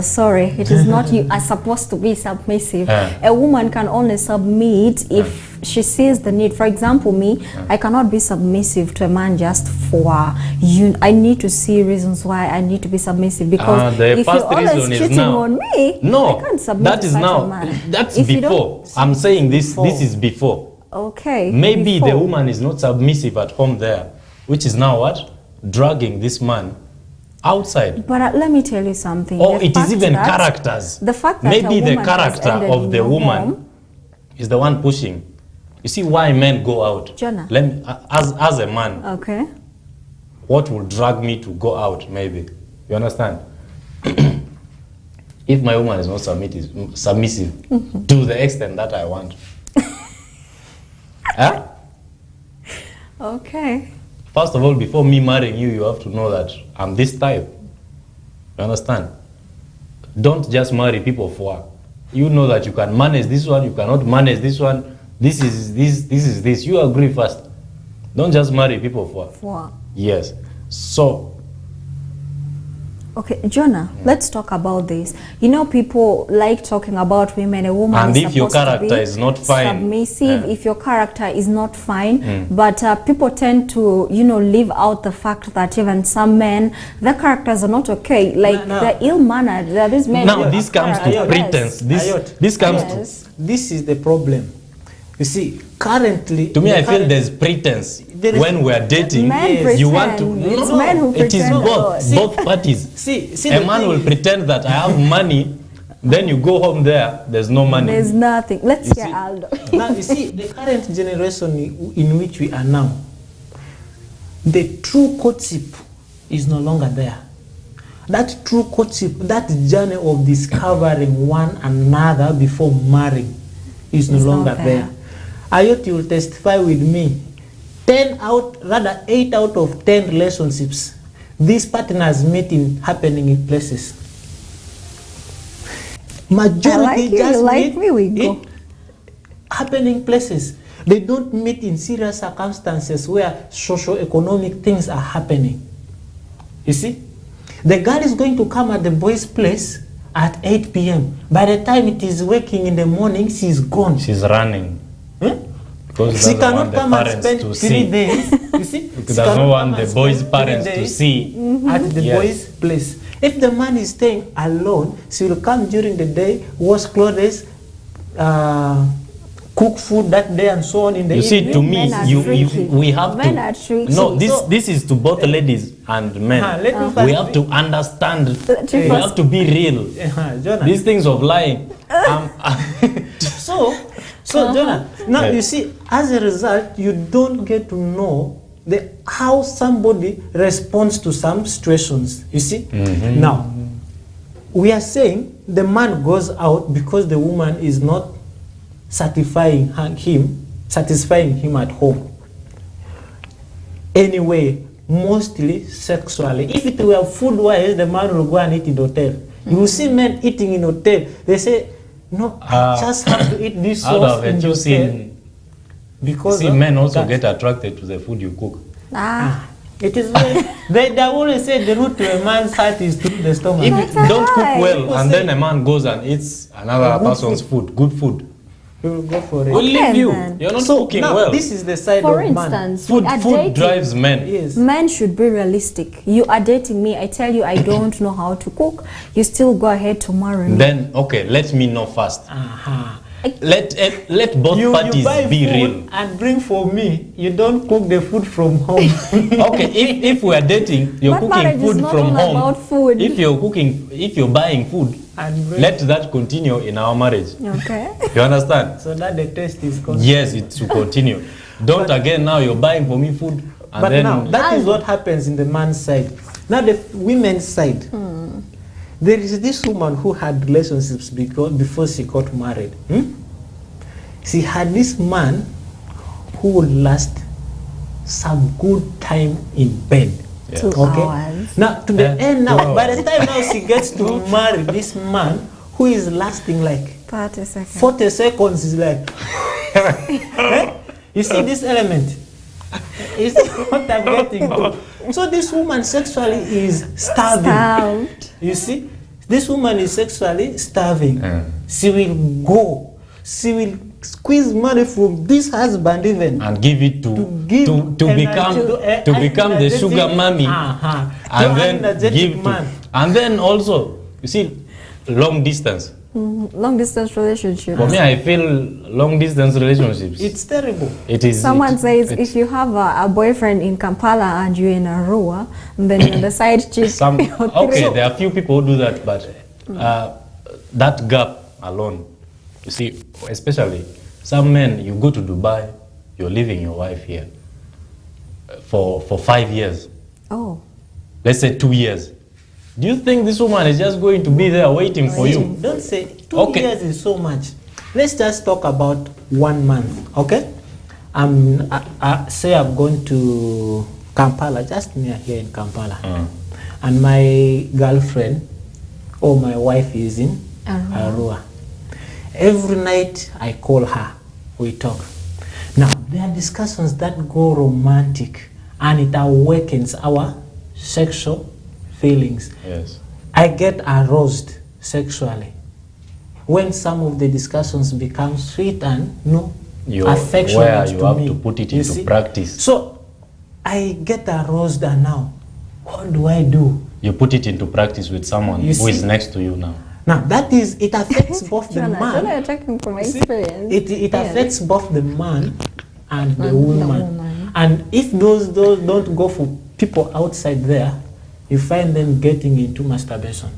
Speaker 2: Sorry, it is not you are supposed to be submissive. A woman can only submit if she sees the need. For example, me, I cannot be submissive to a man just for you. I need to see reasons why I need to be submissive, because if you're always cheating on me, I can't submit
Speaker 1: that is
Speaker 2: to such
Speaker 1: now.
Speaker 2: a man.
Speaker 1: That's before. I'm saying this is before.
Speaker 2: Okay.
Speaker 1: Maybe the woman is not submissive at home there, which is now what? Dragging this man outside.
Speaker 2: But let me tell you something.
Speaker 1: Or it is even characters.
Speaker 2: The fact that
Speaker 1: maybe the character of the woman is the one pushing. You see why men go out.
Speaker 2: Jonah.
Speaker 1: Let me, as a man.
Speaker 2: Okay.
Speaker 1: What will drag me to go out? Maybe. You understand? If my woman is not submissive to the extent that I want. Huh?
Speaker 2: Okay.
Speaker 1: First of all, before me marrying you, you have to know that I'm this type. You understand? Don't just marry people for. You know that you can manage this one, you cannot manage this one. This is this. You agree first. Don't just marry people for. Yes. So.
Speaker 2: Okay, Jonah, let's talk about this. You know, people like talking about women. A woman
Speaker 1: and
Speaker 2: is
Speaker 1: if your character is not fine,
Speaker 2: submissive. If your character is not fine, but people tend to, leave out the fact that even some men, their characters are not okay. Like they're ill-mannered. There are these men.
Speaker 1: Now this comes to pretense. This comes to.
Speaker 3: This is the problem. You see, currently...
Speaker 1: To me, I feel there's pretense. When we're dating, you want to...
Speaker 2: It's men who pretend.
Speaker 1: It is both parties.
Speaker 3: See,
Speaker 1: a man will pretend that I have money, then you go home there's no money.
Speaker 2: There's nothing. Let's hear Aldo.
Speaker 3: Now, you see, the current generation in which we are now, the true courtship is no longer there. That true courtship, that journey of discovering one another before marrying is no longer there. Ayot will testify with me. 8 out of 10 relationships, these partners meeting happening in places. Majority just meet happening places. They don't meet in serious circumstances where socio-economic things are happening. You see? The girl is going to come at the boy's place at 8 p.m. By the time it is waking in the morning, she's gone.
Speaker 1: She's running. Because
Speaker 3: she cannot come and spend 3 days. You see?
Speaker 1: She doesn't want the boy's parents to see.
Speaker 3: At the boy's place. If the man is staying alone, she will come during the day, wash clothes, cook food that day, and so on in the
Speaker 1: evening. You see, to me, we have to. No, this is to both ladies and men. We have to understand. We have to be real. These things of lying.
Speaker 3: So Jonah, now you see, as a result, you don't get to know how somebody responds to some situations. You see? Now, we are saying the man goes out because the woman is not satisfying him at home. Anyway, mostly sexually. If it were food-wise, the man will go and eat in hotel. You will see men eating in hotel. They say, no, I just have to eat this sauce in the hotel. Because
Speaker 1: men also get attracted to the food you cook.
Speaker 3: It is they always say the route to a man's heart is through the stomach.
Speaker 1: If you don't cook well and then a man goes and eats another person's food, good food,
Speaker 3: he will go for it.
Speaker 1: We'll leave you. You're not cooking well.
Speaker 3: This is the side
Speaker 2: for
Speaker 3: of man.
Speaker 2: Instance,
Speaker 1: food drives men.
Speaker 3: Yes.
Speaker 2: Men should be realistic. You are dating me. I tell you I don't know how to cook. You still go ahead to marry me.
Speaker 1: Then okay, let me know first. Let both parties
Speaker 3: you buy
Speaker 1: be
Speaker 3: food
Speaker 1: real
Speaker 3: and bring for me. You don't cook the food from home.
Speaker 1: Okay, if we are dating, you're cooking food from home.
Speaker 2: About food.
Speaker 1: If you're buying food, let that continue in our marriage.
Speaker 2: Okay.
Speaker 1: You understand?
Speaker 3: So that the taste is continued.
Speaker 1: Yes, it to continue. Don't again now you're buying for me food and
Speaker 3: but
Speaker 1: then
Speaker 3: now that is what happens in the man's side. Now the women's side. There is this woman who had relationships before she got married. She had this man who would last some good time in bed.
Speaker 2: Yeah. 2 hours.
Speaker 3: Now to the end now, by the time now she gets to marry this man who is lasting like
Speaker 2: 40 seconds.
Speaker 3: 40 seconds is like You see this element? Is what I'm getting to. So this woman sexually is starving. You see? This woman is sexually starving. She will go. She will squeeze money from this husband even
Speaker 1: and give it to become the sugar mommy, and then give to, and then also you see long distance.
Speaker 2: Long distance relationship.
Speaker 1: For me, I feel long distance relationships.
Speaker 3: It's terrible.
Speaker 1: It is.
Speaker 2: Someone says if you have a boyfriend in Kampala and you're in Arua, then you're the side chick.
Speaker 1: Okay, there are few people who do that, but that gap alone. You see, especially some men, you go to Dubai, you're leaving your wife here for 5 years.
Speaker 2: Oh.
Speaker 1: Let's say 2 years. Do you think this woman is just going to be there waiting for you?
Speaker 3: Don't say 2 years is so much. Let's just talk about 1 month, okay? Say I'm going to Kampala, just near here in Kampala. And my girlfriend or my wife is in Arua. Every night I call her, we talk. Now, there are discussions that go romantic and it awakens our sexual feelings.
Speaker 1: Yes.
Speaker 3: I get aroused sexually when some of the discussions become sweet and affectionate
Speaker 1: where you
Speaker 3: to
Speaker 1: have
Speaker 3: me.
Speaker 1: to put it into practice.
Speaker 3: So I get aroused, and now what do I do?
Speaker 1: You put it into practice with someone who is next to you now.
Speaker 3: Now that is, it affects both the man.
Speaker 2: You're talking from experience.
Speaker 3: It affects both the man and the woman. And if those don't go for people outside there, you find them getting into masturbation.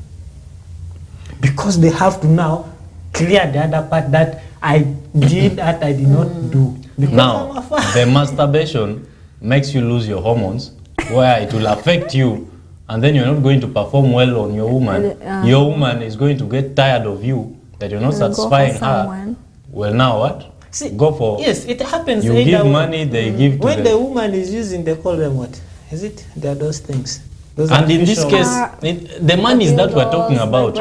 Speaker 3: Because they have to now clear the other part that I did that I did not do. Because
Speaker 1: now, the masturbation makes you lose your hormones, where it will affect you and then you're not going to perform well on your woman, your woman is going to get tired of you, that you're not satisfying her. Well, now what?
Speaker 3: See,
Speaker 1: go for,
Speaker 3: yes, it happens.
Speaker 1: You give money, they give to
Speaker 3: when the woman is using, they call them what? Is it? There are those things. Those
Speaker 1: and in this case, the money is that we're talking about.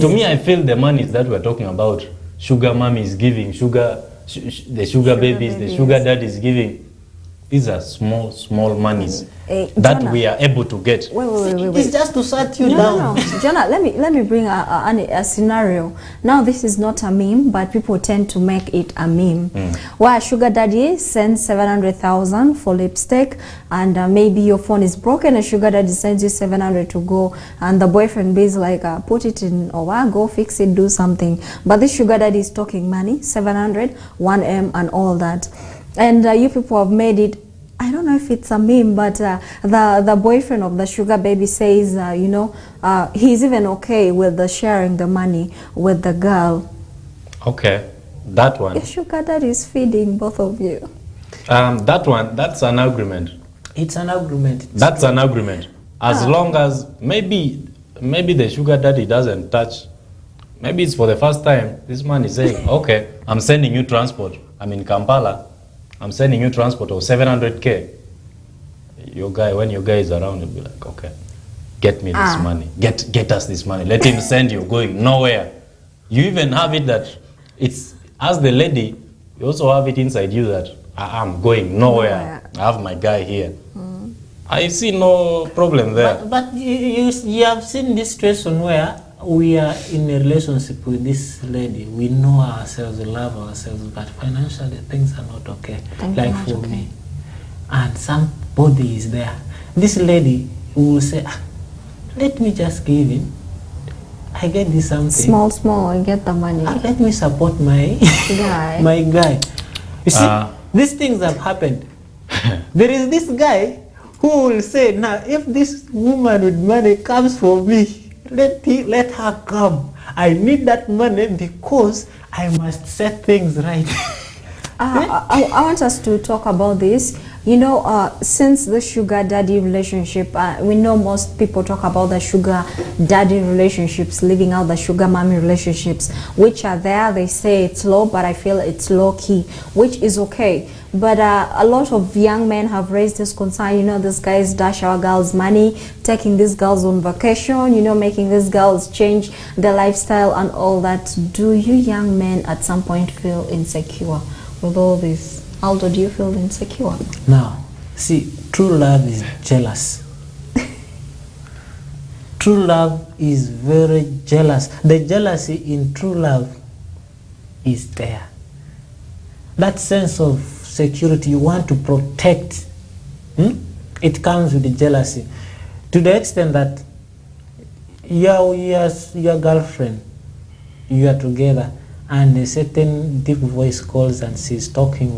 Speaker 1: To me, I feel the money is that we're talking about. Sugar mommy is giving, the sugar babies, the sugar daddy is giving. These are small monies that
Speaker 2: Jonah,
Speaker 1: we are able to get.
Speaker 2: Wait.
Speaker 3: It's just to shut you down.
Speaker 2: No. Jonah, let me bring a scenario. Now, this is not a meme, but people tend to make it a meme. Where a sugar daddy sends 700,000 for lipstick, and maybe your phone is broken, a sugar daddy sends you 700 to go, and the boyfriend is like, put it in, or go fix it, do something. But this sugar daddy is talking money, 700, 1M, and all that. And you people have made it, I don't know if it's a meme, but the boyfriend of the sugar baby says, he's even okay with the sharing the money with the girl.
Speaker 1: Okay, that one.
Speaker 2: Your sugar daddy is feeding both of you.
Speaker 1: That one, that's an agreement.
Speaker 3: It's an agreement.
Speaker 1: That's an agreement. As long as maybe the sugar daddy doesn't touch. Maybe it's for the first time. This man is saying, okay, I'm sending you transport. I'm in Kampala. I'm sending you transport of 700K. When your guy is around, you'll be like, okay, get me this money. Get us this money. Let him send you going nowhere. You even have it that it's, as the lady, you also have it inside you that I'm going nowhere. I have my guy here. I see no problem there.
Speaker 3: But you have seen this situation where we are in a relationship with this lady. We know ourselves, we love ourselves, but financially things are not okay. Like for me. And somebody is there. This lady will say, let me just give him. I get this something.
Speaker 2: Small, I get the money.
Speaker 3: Let me support my
Speaker 2: guy.
Speaker 3: my guy. You see, these things have happened. There is this guy who will say, now if this woman with money comes for me, let her come. I need that money because I must set things right.
Speaker 2: I want us to talk about this. Since the sugar daddy relationship, we know most people talk about the sugar daddy relationships, leaving out the sugar mommy relationships, which are there. They say it's low, but I feel it's low key, which is okay. But a lot of young men have raised this concern, these guys dash our girls' money, taking these girls on vacation, making these girls change their lifestyle and all that. Do you young men at some point feel insecure with all this? Aldo, do you feel insecure?
Speaker 3: Now, see, true love is jealous. True love is very jealous. The jealousy in true love is there. That sense of security you want to protect, it comes with the jealousy. To the extent that your girlfriend, you are together, and a certain deep voice calls and she's talking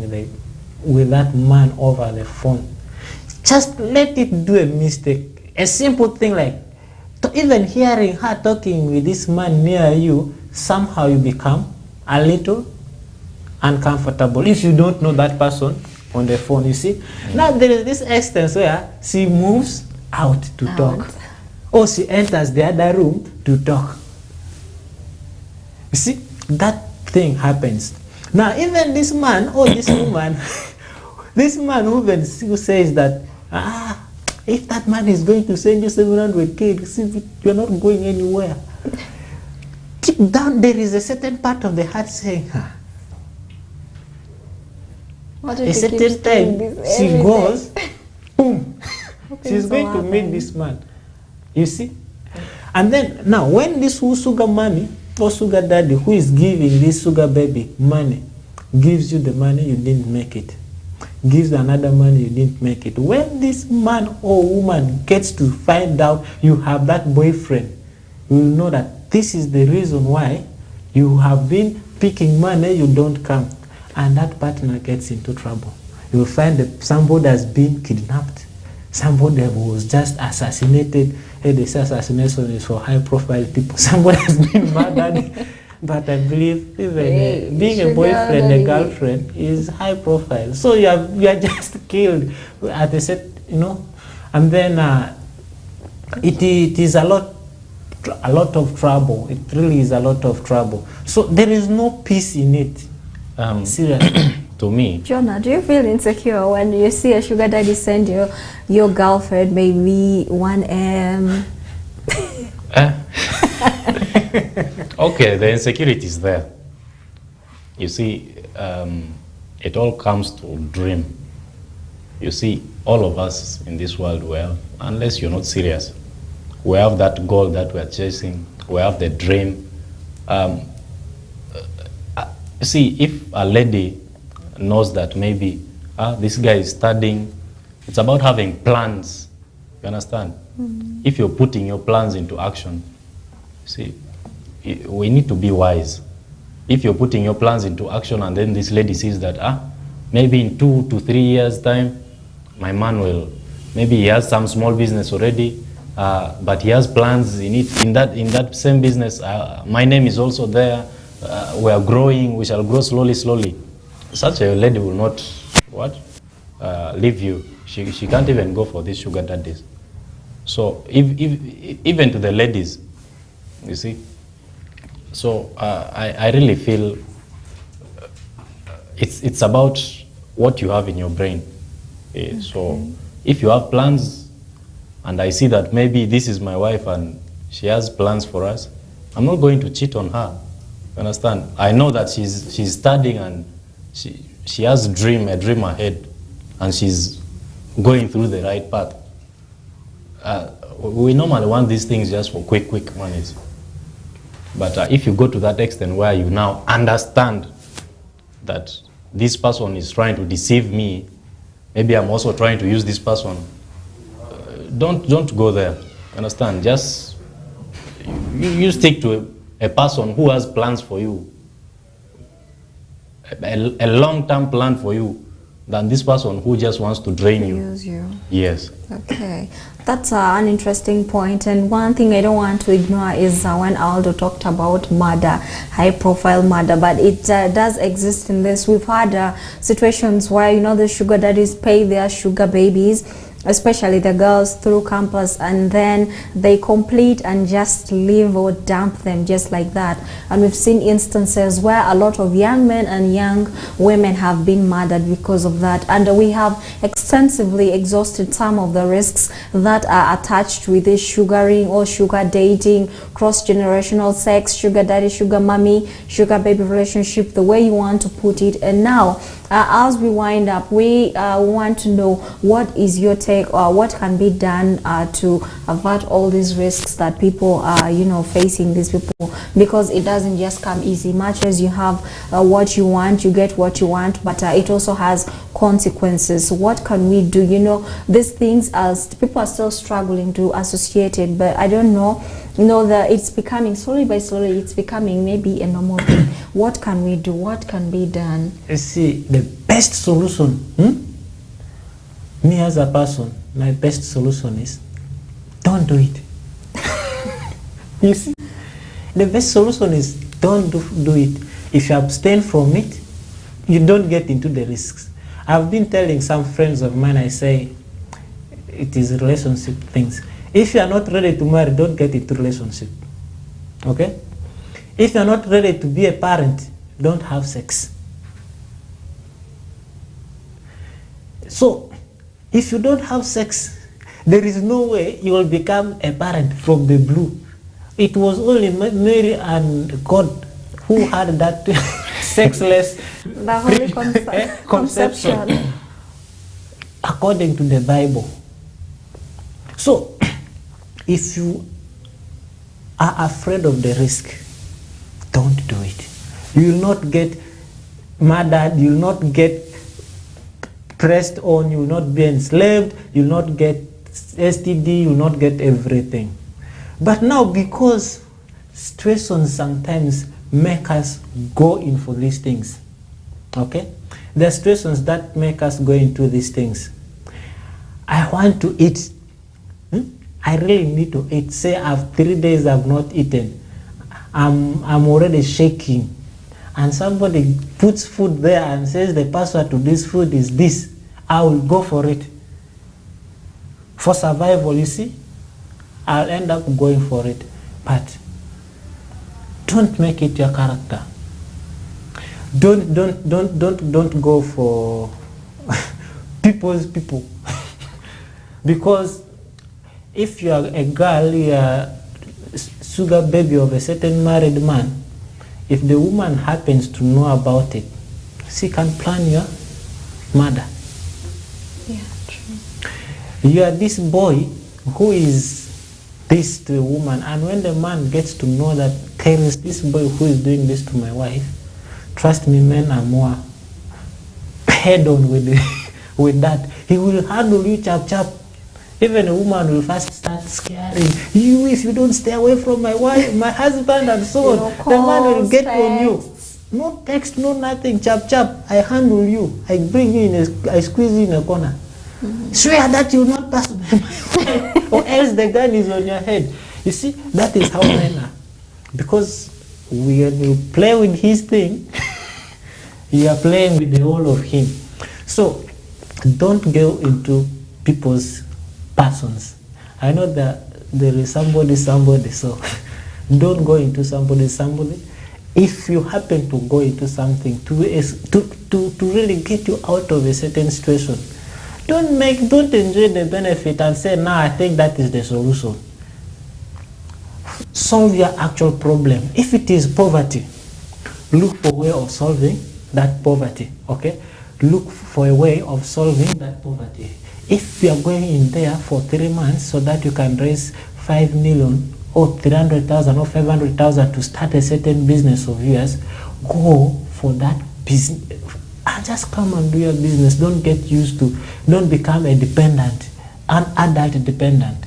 Speaker 3: with that man over the phone. Just let it do a mistake. A simple thing like, even hearing her talking with this man near you, somehow you become a little uncomfortable if you don't know that person on the phone, you see. Now there is this instance where she moves out to talk, or she enters the other room to talk. You see, that thing happens. Now even this man or this woman, this man who says that, if that man is going to send you 700K, you're not going anywhere. Deep down there is a certain part of the heart saying, a certain time she goes, boom, she's going to meet this man. You see? And then, now, when this sugar mommy or sugar daddy who is giving this sugar baby money gives you the money, you didn't make it, gives another money, you didn't make it. When this man or woman gets to find out you have that boyfriend, you will know that this is the reason why you have been picking money, you don't come. And that partner gets into trouble. You will find that somebody has been kidnapped, somebody was just assassinated. Hey, this assassination is for high profile people. Somebody has been murdered. But I believe even being a boyfriend, a girlfriend is high profile. So you are just killed at a set, and then It is a lot of trouble. It really is a lot of trouble. So there is no peace in it. Seriously.
Speaker 1: To me,
Speaker 2: Jonah, do you feel insecure when you see a sugar daddy send your girlfriend maybe 1M?
Speaker 1: okay, the insecurity is there. You see, it all comes to dream. You see, all of us in this world, well, unless you're not serious, we have that goal that we're chasing. We have the dream. See, if a lady knows that maybe this guy is studying, it's about having plans. You understand? Mm-hmm. If you're putting your plans into action, see, we need to be wise. If you're putting your plans into action and then this lady sees that maybe in 2 to 3 years time, my man will, maybe he has some small business already, but he has plans in it, in that same business. My name is also there. We are growing. We shall grow slowly. Such a lady will not leave you. She can't even go for these sugar daddies. So even to the ladies, you see. So I really feel it's about what you have in your brain. Okay. So if you have plans, and I see that maybe this is my wife and she has plans for us, I'm not going to cheat on her. You understand? I know that she's studying and she has a dream ahead, and she's going through the right path. We normally want these things just for quick monies. But if you go to that extent where you now understand that this person is trying to deceive me, maybe I'm also trying to use this person, don't go there. Understand? Just you stick to a person who has plans for you, a long-term plan for you, than this person who just wants to drain you.
Speaker 2: Use you.
Speaker 1: Yes.
Speaker 2: Okay, that's an interesting point. And one thing I don't want to ignore is when Aldo talked about murder, high-profile murder, but it does exist in this. We've had situations where, the sugar daddies pay their sugar babies, especially the girls, through campus, and then they complete and just leave or dump them just like that. And we've seen instances where a lot of young men and young women have been murdered because of that. And we have extensively exhausted some of the risks that are attached with this sugaring or sugar dating, cross-generational sex, sugar daddy, sugar mommy, sugar baby relationship, the way you want to put it. And now, as we wind up, we want to know what is your take, or what can be done to avert all these risks that people are, facing, these people, because it doesn't just come easy. Much as you have what you want, you get what you want, but it also has consequences. What can we do? These things, as people are still struggling to associate it, but I don't know. That it's becoming slowly by slowly, it's becoming maybe a normal thing. What can we do? What can be done?
Speaker 3: You see, the best solution, me as a person, my best solution is don't do it. You see, the best solution is don't do it. If you abstain from it, you don't get into the risks. I've been telling some friends of mine, I say it is relationship things. If you are not ready to marry, don't get into relationship. Okay? If you are not ready to be a parent, don't have sex. So, if you don't have sex, there is no way you will become a parent from the blue. It was only Mary and God who had that sexless
Speaker 2: the holy conception
Speaker 3: according to the Bible. So, if you are afraid of the risk, don't do it. You will not get murdered, you will not get pressed on, you will not be enslaved, you will not get STD, you will not get everything. But now, because situations sometimes make us go in for these things, okay? There are situations that make us go into these things. I want to eat. I really need to eat. Say I've 3 days I've not eaten. I'm already shaking. And somebody puts food there and says the password to this food is this. I will go for it. For survival, you see. I'll end up going for it. But don't make it your character. Don't go for people's people. Because if you are a girl, you are sugar baby of a certain married man, if the woman happens to know about it, she can plan your murder.
Speaker 2: Yeah, true.
Speaker 3: You are this boy who is this to a woman, and when the man gets to know that there is this boy who is doing this to my wife, trust me, men are more head on with with that. He will handle you chap. Even a woman will first start scaring you if you don't stay away from my wife, my husband, and so on. The man will get on you. No text, no nothing, chap. I handle you. I bring you in, I squeeze you in a corner. Swear that you will not pass by my wife, or else the gun is on your head. You see, that is how men are. Because when you play with his thing, you are playing with the whole of him. So don't go into people's persons. I know that there is somebody, so don't go into somebody. If you happen to go into something to really get you out of a certain situation, don't enjoy the benefit and say, nah, I think that is the solution. Solve your actual problem. If it is poverty, look for a way of solving that poverty. Okay? Look for a way of solving that poverty. If you are going in there for 3 months so that you can raise 5 million or 300,000 or 500,000 to start a certain business of yours, go for that business. And just come and do your business. Don't become a dependent, an adult dependent.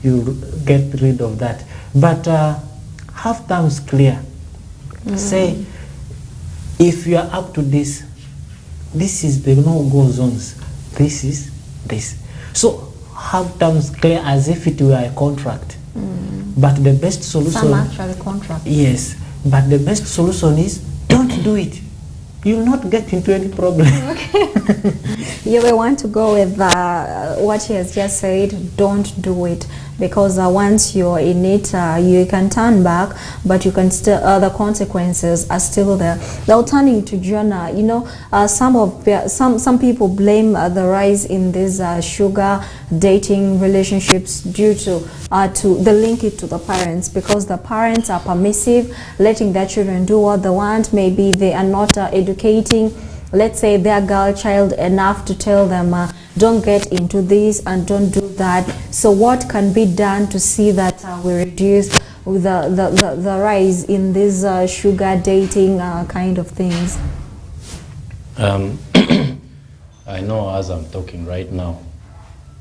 Speaker 3: You get rid of that. But have terms clear. Say, if you are up to this is the no-go zones. This is this. So have terms clear as if it were a contract. But the best solution...
Speaker 2: Some actually contract.
Speaker 3: Yes. But the best solution is don't do it. You will not get into any problem.
Speaker 2: Okay. You will want to go with what he has just said, don't do it. Because once you're in it, you can turn back, but you can still, the consequences are still there. Now turning to Jonah, you know, some people blame the rise in these sugar dating relationships due to the link it to the parents, because the parents are permissive, letting their children do what they want. Maybe they are not educating, let's say, their girl child enough to tell them don't get into this and don't do that. So what can be done to see that we reduce the rise in these sugar dating kind of things?
Speaker 1: I know as I'm talking right now,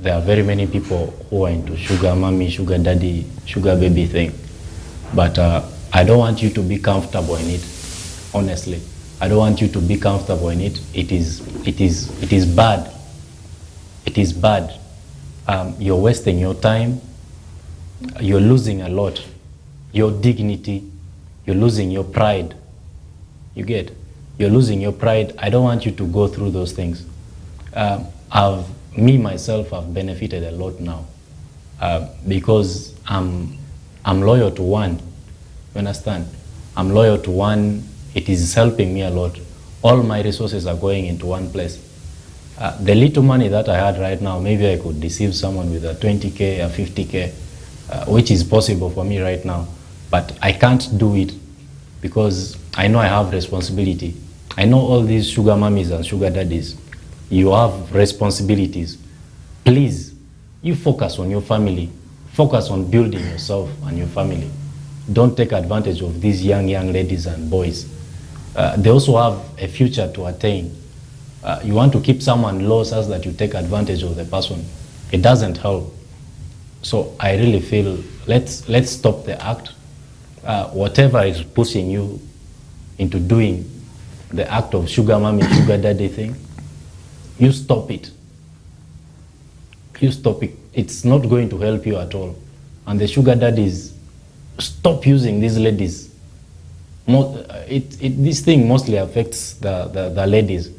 Speaker 1: there are very many people who are into sugar mommy, sugar daddy, sugar baby thing. But I don't want you to be comfortable in it, honestly. I don't want you to be comfortable in it. It is bad. It is bad. You're wasting your time. You're losing a lot. Your dignity. You're losing your pride. You get? You're losing your pride. I don't want you to go through those things. Me myself, I've benefited a lot now because I'm loyal to one. You understand? I'm loyal to one. It is helping me a lot. All my resources are going into one place. The little money that I had right now, maybe I could deceive someone with a 20K or 50K, which is possible for me right now. But I can't do it because I know I have responsibility. I know all these sugar mummies and sugar daddies, you have responsibilities. Please, you focus on your family. Focus on building yourself and your family. Don't take advantage of these young ladies and boys. They also have a future to attain. You want to keep someone low so that you take advantage of the person. It doesn't help. So I really feel let's stop the act. Whatever is pushing you into doing the act of sugar mommy, sugar daddy thing, you stop it. You stop it. It's not going to help you at all. And the sugar daddies, stop using these ladies. This thing mostly affects the ladies.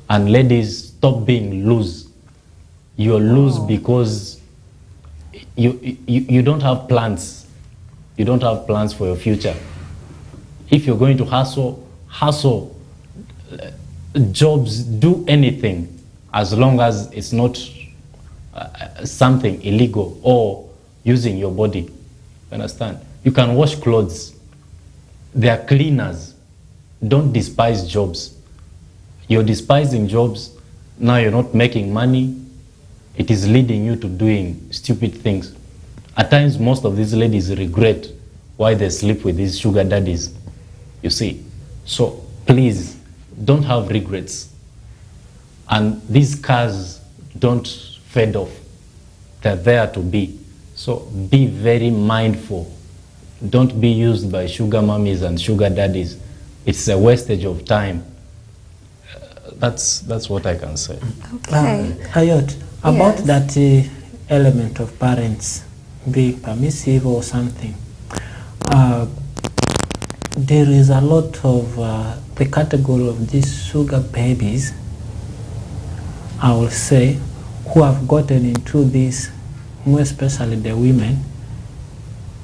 Speaker 1: And ladies, stop being loose. You're loose because you don't have plans. You don't have plans for your future. If you're going to hustle, jobs, do anything, as long as it's not something illegal or using your body. You understand? You can wash clothes. They are cleaners. Don't despise jobs. You're despising jobs. Now you're not making money. It is leading you to doing stupid things. At times, most of these ladies regret why they sleep with these sugar daddies. You see? So please, don't have regrets. And these cars don't fade off. They're there to be. So be very mindful. Don't be used by sugar mummies and sugar daddies. It's a wastage of time. That's what I can say.
Speaker 2: Okay.
Speaker 3: Ayot, about
Speaker 2: Yes.
Speaker 3: that element of parents being permissive or something, there is a lot of the category of these sugar babies, I will say, who have gotten into this, more especially the women,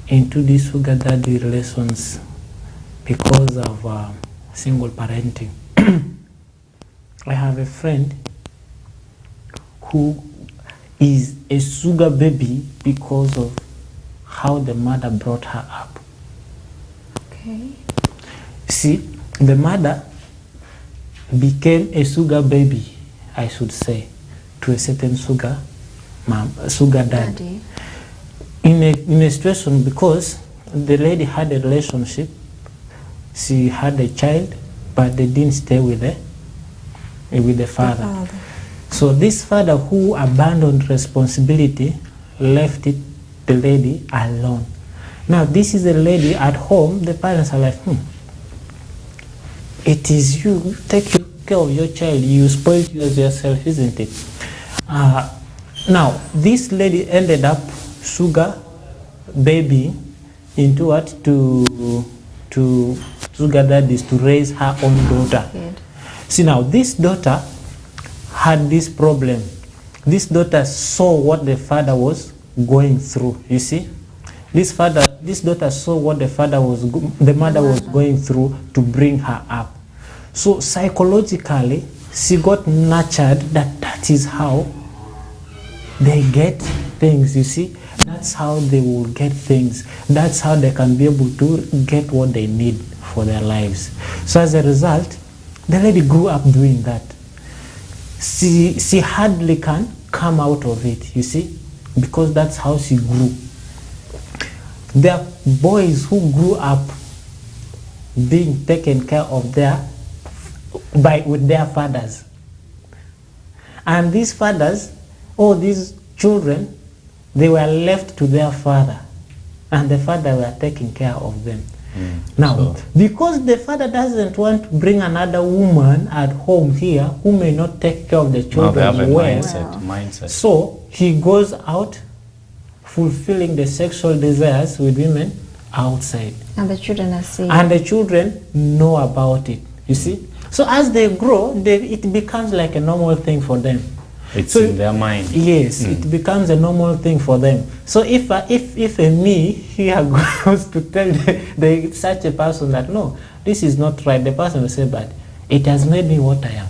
Speaker 3: into these sugar daddy relations because of single parenting. I have a friend who is a sugar baby because of how the mother brought her up.
Speaker 2: Okay.
Speaker 3: See, the mother became a sugar baby, I should say, to a certain sugar daddy. In a situation, because the lady had a relationship, she had a child, but they didn't stay with the father. So this father who abandoned responsibility left the lady alone. Now this is a lady at home, the parents are like, it is you, take care of your child, you spoiled yourself, isn't it? Now this lady ended up sugar baby into what? To sugar daddies to raise her own daughter.
Speaker 2: Good.
Speaker 3: See, now this daughter had this problem. This daughter saw what the father was going through. You see, this daughter saw what the mother was going through to bring her up. So psychologically, she got nurtured that is how they get things. You see, that's how they will get things. That's how they can be able to get what they need for their lives. So as a result, the lady grew up doing that. She hardly can come out of it, you see, because that's how she grew. There are boys who grew up being taken care of with their fathers. And these fathers, these children, they were left to their father, and the father were taking care of them. Now, because the father doesn't want to bring another woman at home here who may not take care of the children
Speaker 1: They have a
Speaker 3: well,
Speaker 1: mindset.
Speaker 3: so he goes out fulfilling the sexual desires with women outside.
Speaker 2: And the children are seeing.
Speaker 3: And the children know about it, you see. So as they grow, it becomes like a normal thing for them.
Speaker 1: It's in their mind.
Speaker 3: Yes, it becomes a normal thing for them. So if me here goes to tell such a person that no, this is not right, the person will say, but it has made me what I am.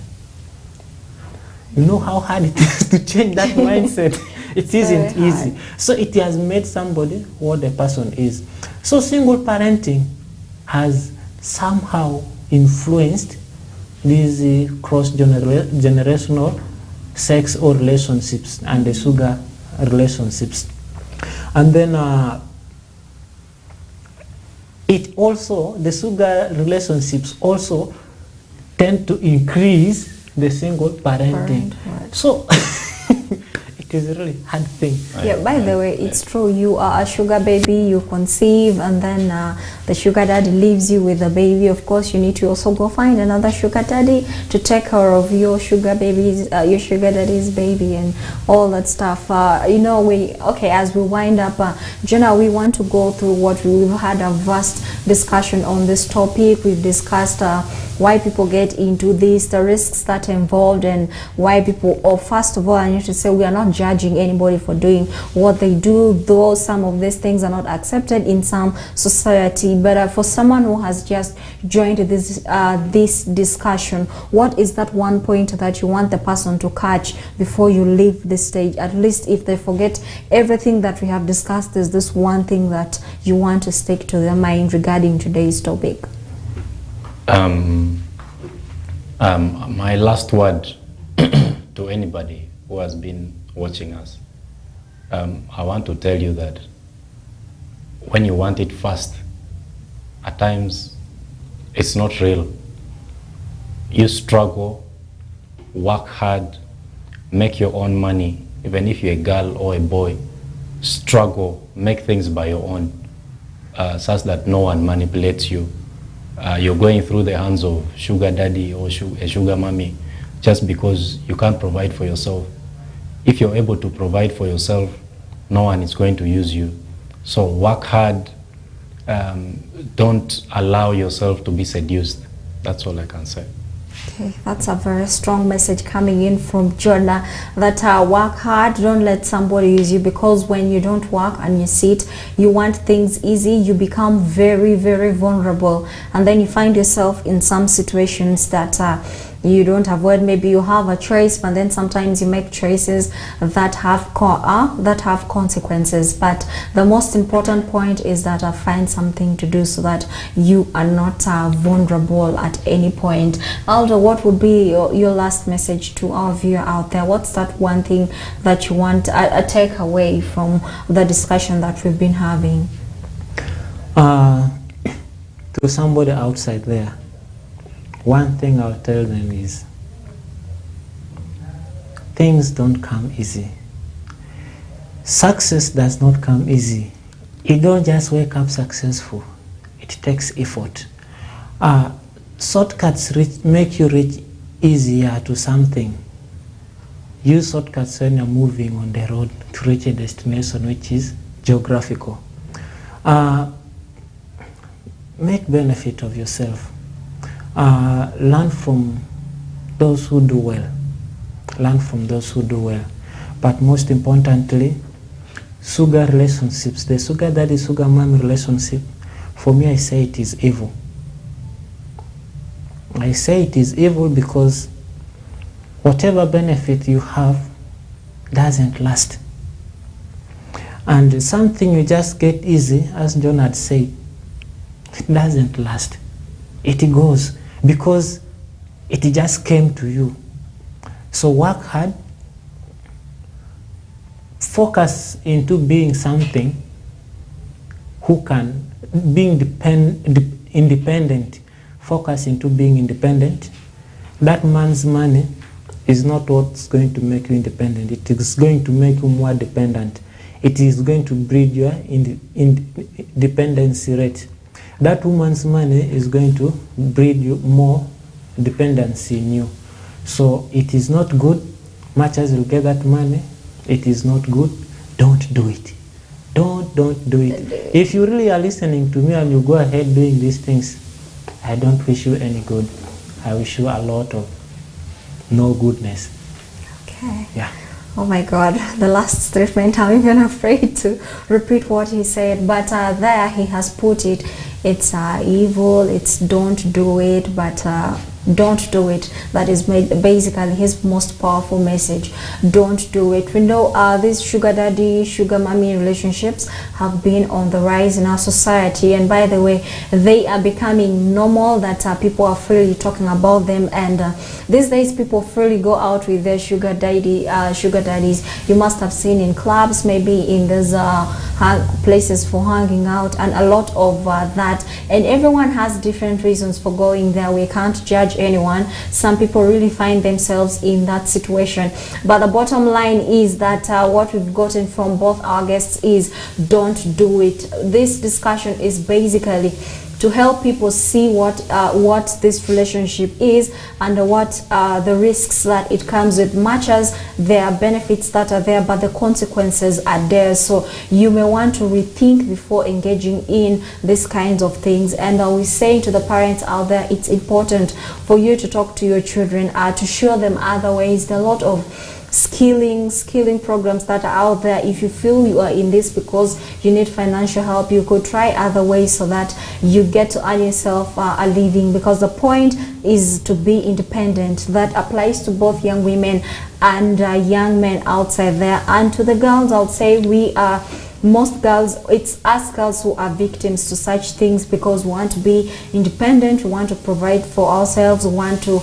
Speaker 3: You know how hard it is to change that mindset. It isn't easy. So it has made somebody what the person is. So single parenting has somehow influenced these cross-generational sex or relationships and the sugar relationships. And then the sugar relationships also tend to increase the single parenting. So it is a really hard thing.
Speaker 2: Yeah, by the way, it's true. You are a sugar baby, you conceive, and then the sugar daddy leaves you with the baby. Of course, you need to also go find another sugar daddy to take care of your sugar babies, your sugar daddy's baby, and all that stuff. As we wind up, Jenna, we want to go through what we've had a vast discussion on this topic. We've discussed why people get into this, the risks that are involved, and why people, or first of all, I need to say we are not judging anybody for doing what they do, though some of these things are not accepted in some society. But for someone who has just joined this discussion, what is that one point that you want the person to catch before you leave the stage? At least if they forget everything that we have discussed, is this one thing that you want to stick to their mind regarding today's topic?
Speaker 1: My last word to anybody who has been watching us, I want to tell you that when you want it fast, at times it's not real. You struggle, work hard, make your own money. Even if you're a girl or a boy, struggle, make things by your own, such that no one manipulates you. You're going through the hands of sugar daddy or a sugar mommy just because you can't provide for yourself. If you're able to provide for yourself, no one is going to use you. So work hard. Don't allow yourself to be seduced. That's all I can say.
Speaker 2: Okay, that's a very strong message coming in from Jonah, that work hard, don't let somebody use you, because when you don't work and you sit, you want things easy, you become very, very vulnerable, and then you find yourself in some situations that you don't avoid. Maybe you have a choice, but then sometimes you make choices that have consequences. But the most important point is that find something to do so that you are not vulnerable at any point. Aldo, what would be your last message to our viewer out there? What's that one thing that you want a takeaway from the discussion that we've been having?
Speaker 3: To somebody outside there, one thing I'll tell them is, things don't come easy. Success does not come easy. You don't just wake up successful. It takes effort. Shortcuts make you reach easier to something. Use shortcuts when you're moving on the road to reach a destination which is geographical. Make benefit of yourself. Learn from those who do well. Learn from those who do well. But most importantly, sugar relationships, the sugar daddy, sugar mommy relationship, for me I say it is evil. I say it is evil because whatever benefit you have doesn't last. And something you just get easy, as John had said, it doesn't last. It goes because it just came to you. So work hard, focus into being something who can, being independent, focus into being independent. That man's money is not what's going to make you independent. It is going to make you more dependent. It is going to breed your dependency rate. That woman's money is going to breed you more dependency in you. So it is not good. Much as you get that money, it is not good. Don't do it. Don't do it. If you really are listening to me and you go ahead doing these things, I don't wish you any good. I wish you a lot of no goodness.
Speaker 2: Okay.
Speaker 3: Yeah.
Speaker 2: Oh my God, the last statement, I'm even afraid to repeat what he said, but there he has put it. It's evil, it's don't do it, but don't do it. That is basically his most powerful message. Don't do it. We know these sugar daddy, sugar mommy relationships have been on the rise in our society, and by the way, they are becoming normal, that people are freely talking about them, and these days people freely go out with their sugar daddies. You must have seen in clubs, maybe in these places for hanging out, and a lot of that, and everyone has different reasons for going there. We can't judge anyone. Some people really find themselves in that situation, but the bottom line is that what we've gotten from both our guests is don't do it. This discussion is basically to help people see what this relationship is and what the risks that it comes with. Much as there are benefits that are there, but the consequences are there. So you may want to rethink before engaging in these kinds of things. And we're saying to the parents out there, it's important for you to talk to your children, to show them other ways. There are a lot of skilling programs that are out there. If you feel you are in this because you need financial help, you could try other ways so that you get to earn yourself a living, because the point is to be independent. That applies to both young women and young men outside there. And to the girls, I would say most girls, it's us girls who are victims to such things, because we want to be independent, we want to provide for ourselves, we want to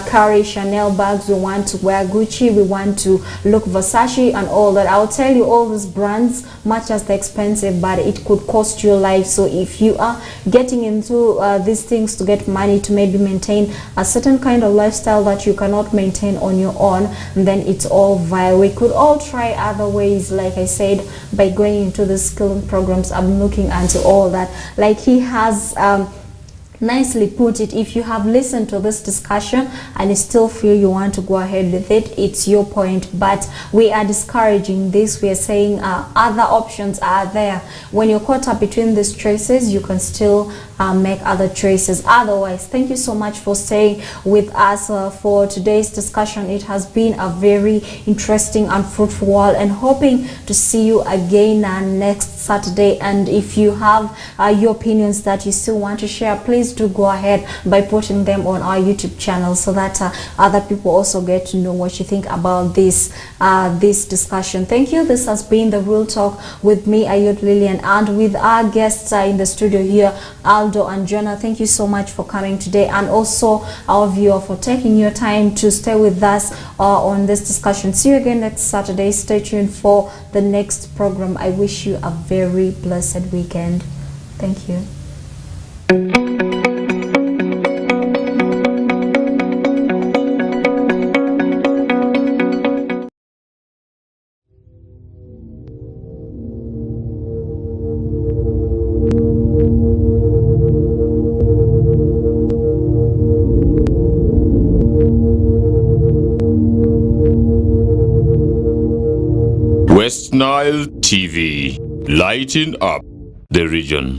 Speaker 2: carry Chanel bags, we want to wear Gucci, we want to look Versace and all that. I'll tell you, all these brands, much as they're expensive, but it could cost your life. So if you are getting into these things to get money to maybe maintain a certain kind of lifestyle that you cannot maintain on your own, then it's all vile. We could all try other ways, like I said, by going into the skilling programs. I'm looking into all that. Like he has nicely put it, if you have listened to this discussion and you still feel you want to go ahead with it, it's your point, but we are discouraging this. We are saying other options are there. When you're caught up between these choices, you can still make other choices. Otherwise, thank you so much for staying with us for today's discussion. It has been a very interesting and fruitful one, and hoping to see you again next Saturday. And if you have your opinions that you still want to share, please do go ahead by putting them on our YouTube channel, so that other people also get to know what you think about this discussion. Thank you. This has been the Real Talk with me, Ayot, Lillian, and with our guests in the studio here, Aldo and Jonah. Thank you so much for coming today, and also our viewer for taking your time to stay with us on this discussion. See you again next Saturday. Stay tuned for the next program. I wish you a very blessed weekend. Thank you.
Speaker 4: Westnile TV, lighting up the region.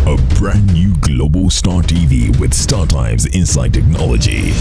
Speaker 5: A brand new Global Star TV with StarTimes Inside Technology.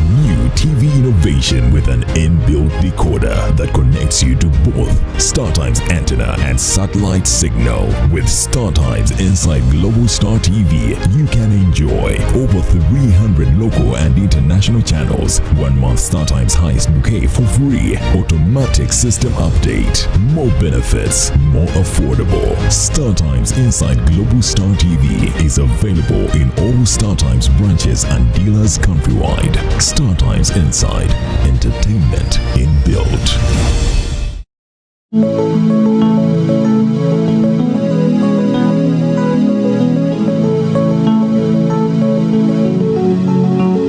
Speaker 5: New TV innovation with an inbuilt decoder that connects you to both StarTimes antenna and satellite signal. With StarTimes Inside Global Star TV, you can enjoy over 300 local and international channels, 1 month StarTimes highest bouquet for free, automatic system update, more benefits, more affordable. StarTimes Inside Global Star TV is available in all StarTimes branches and dealers countrywide. StarTimes Inside, entertainment inbuilt.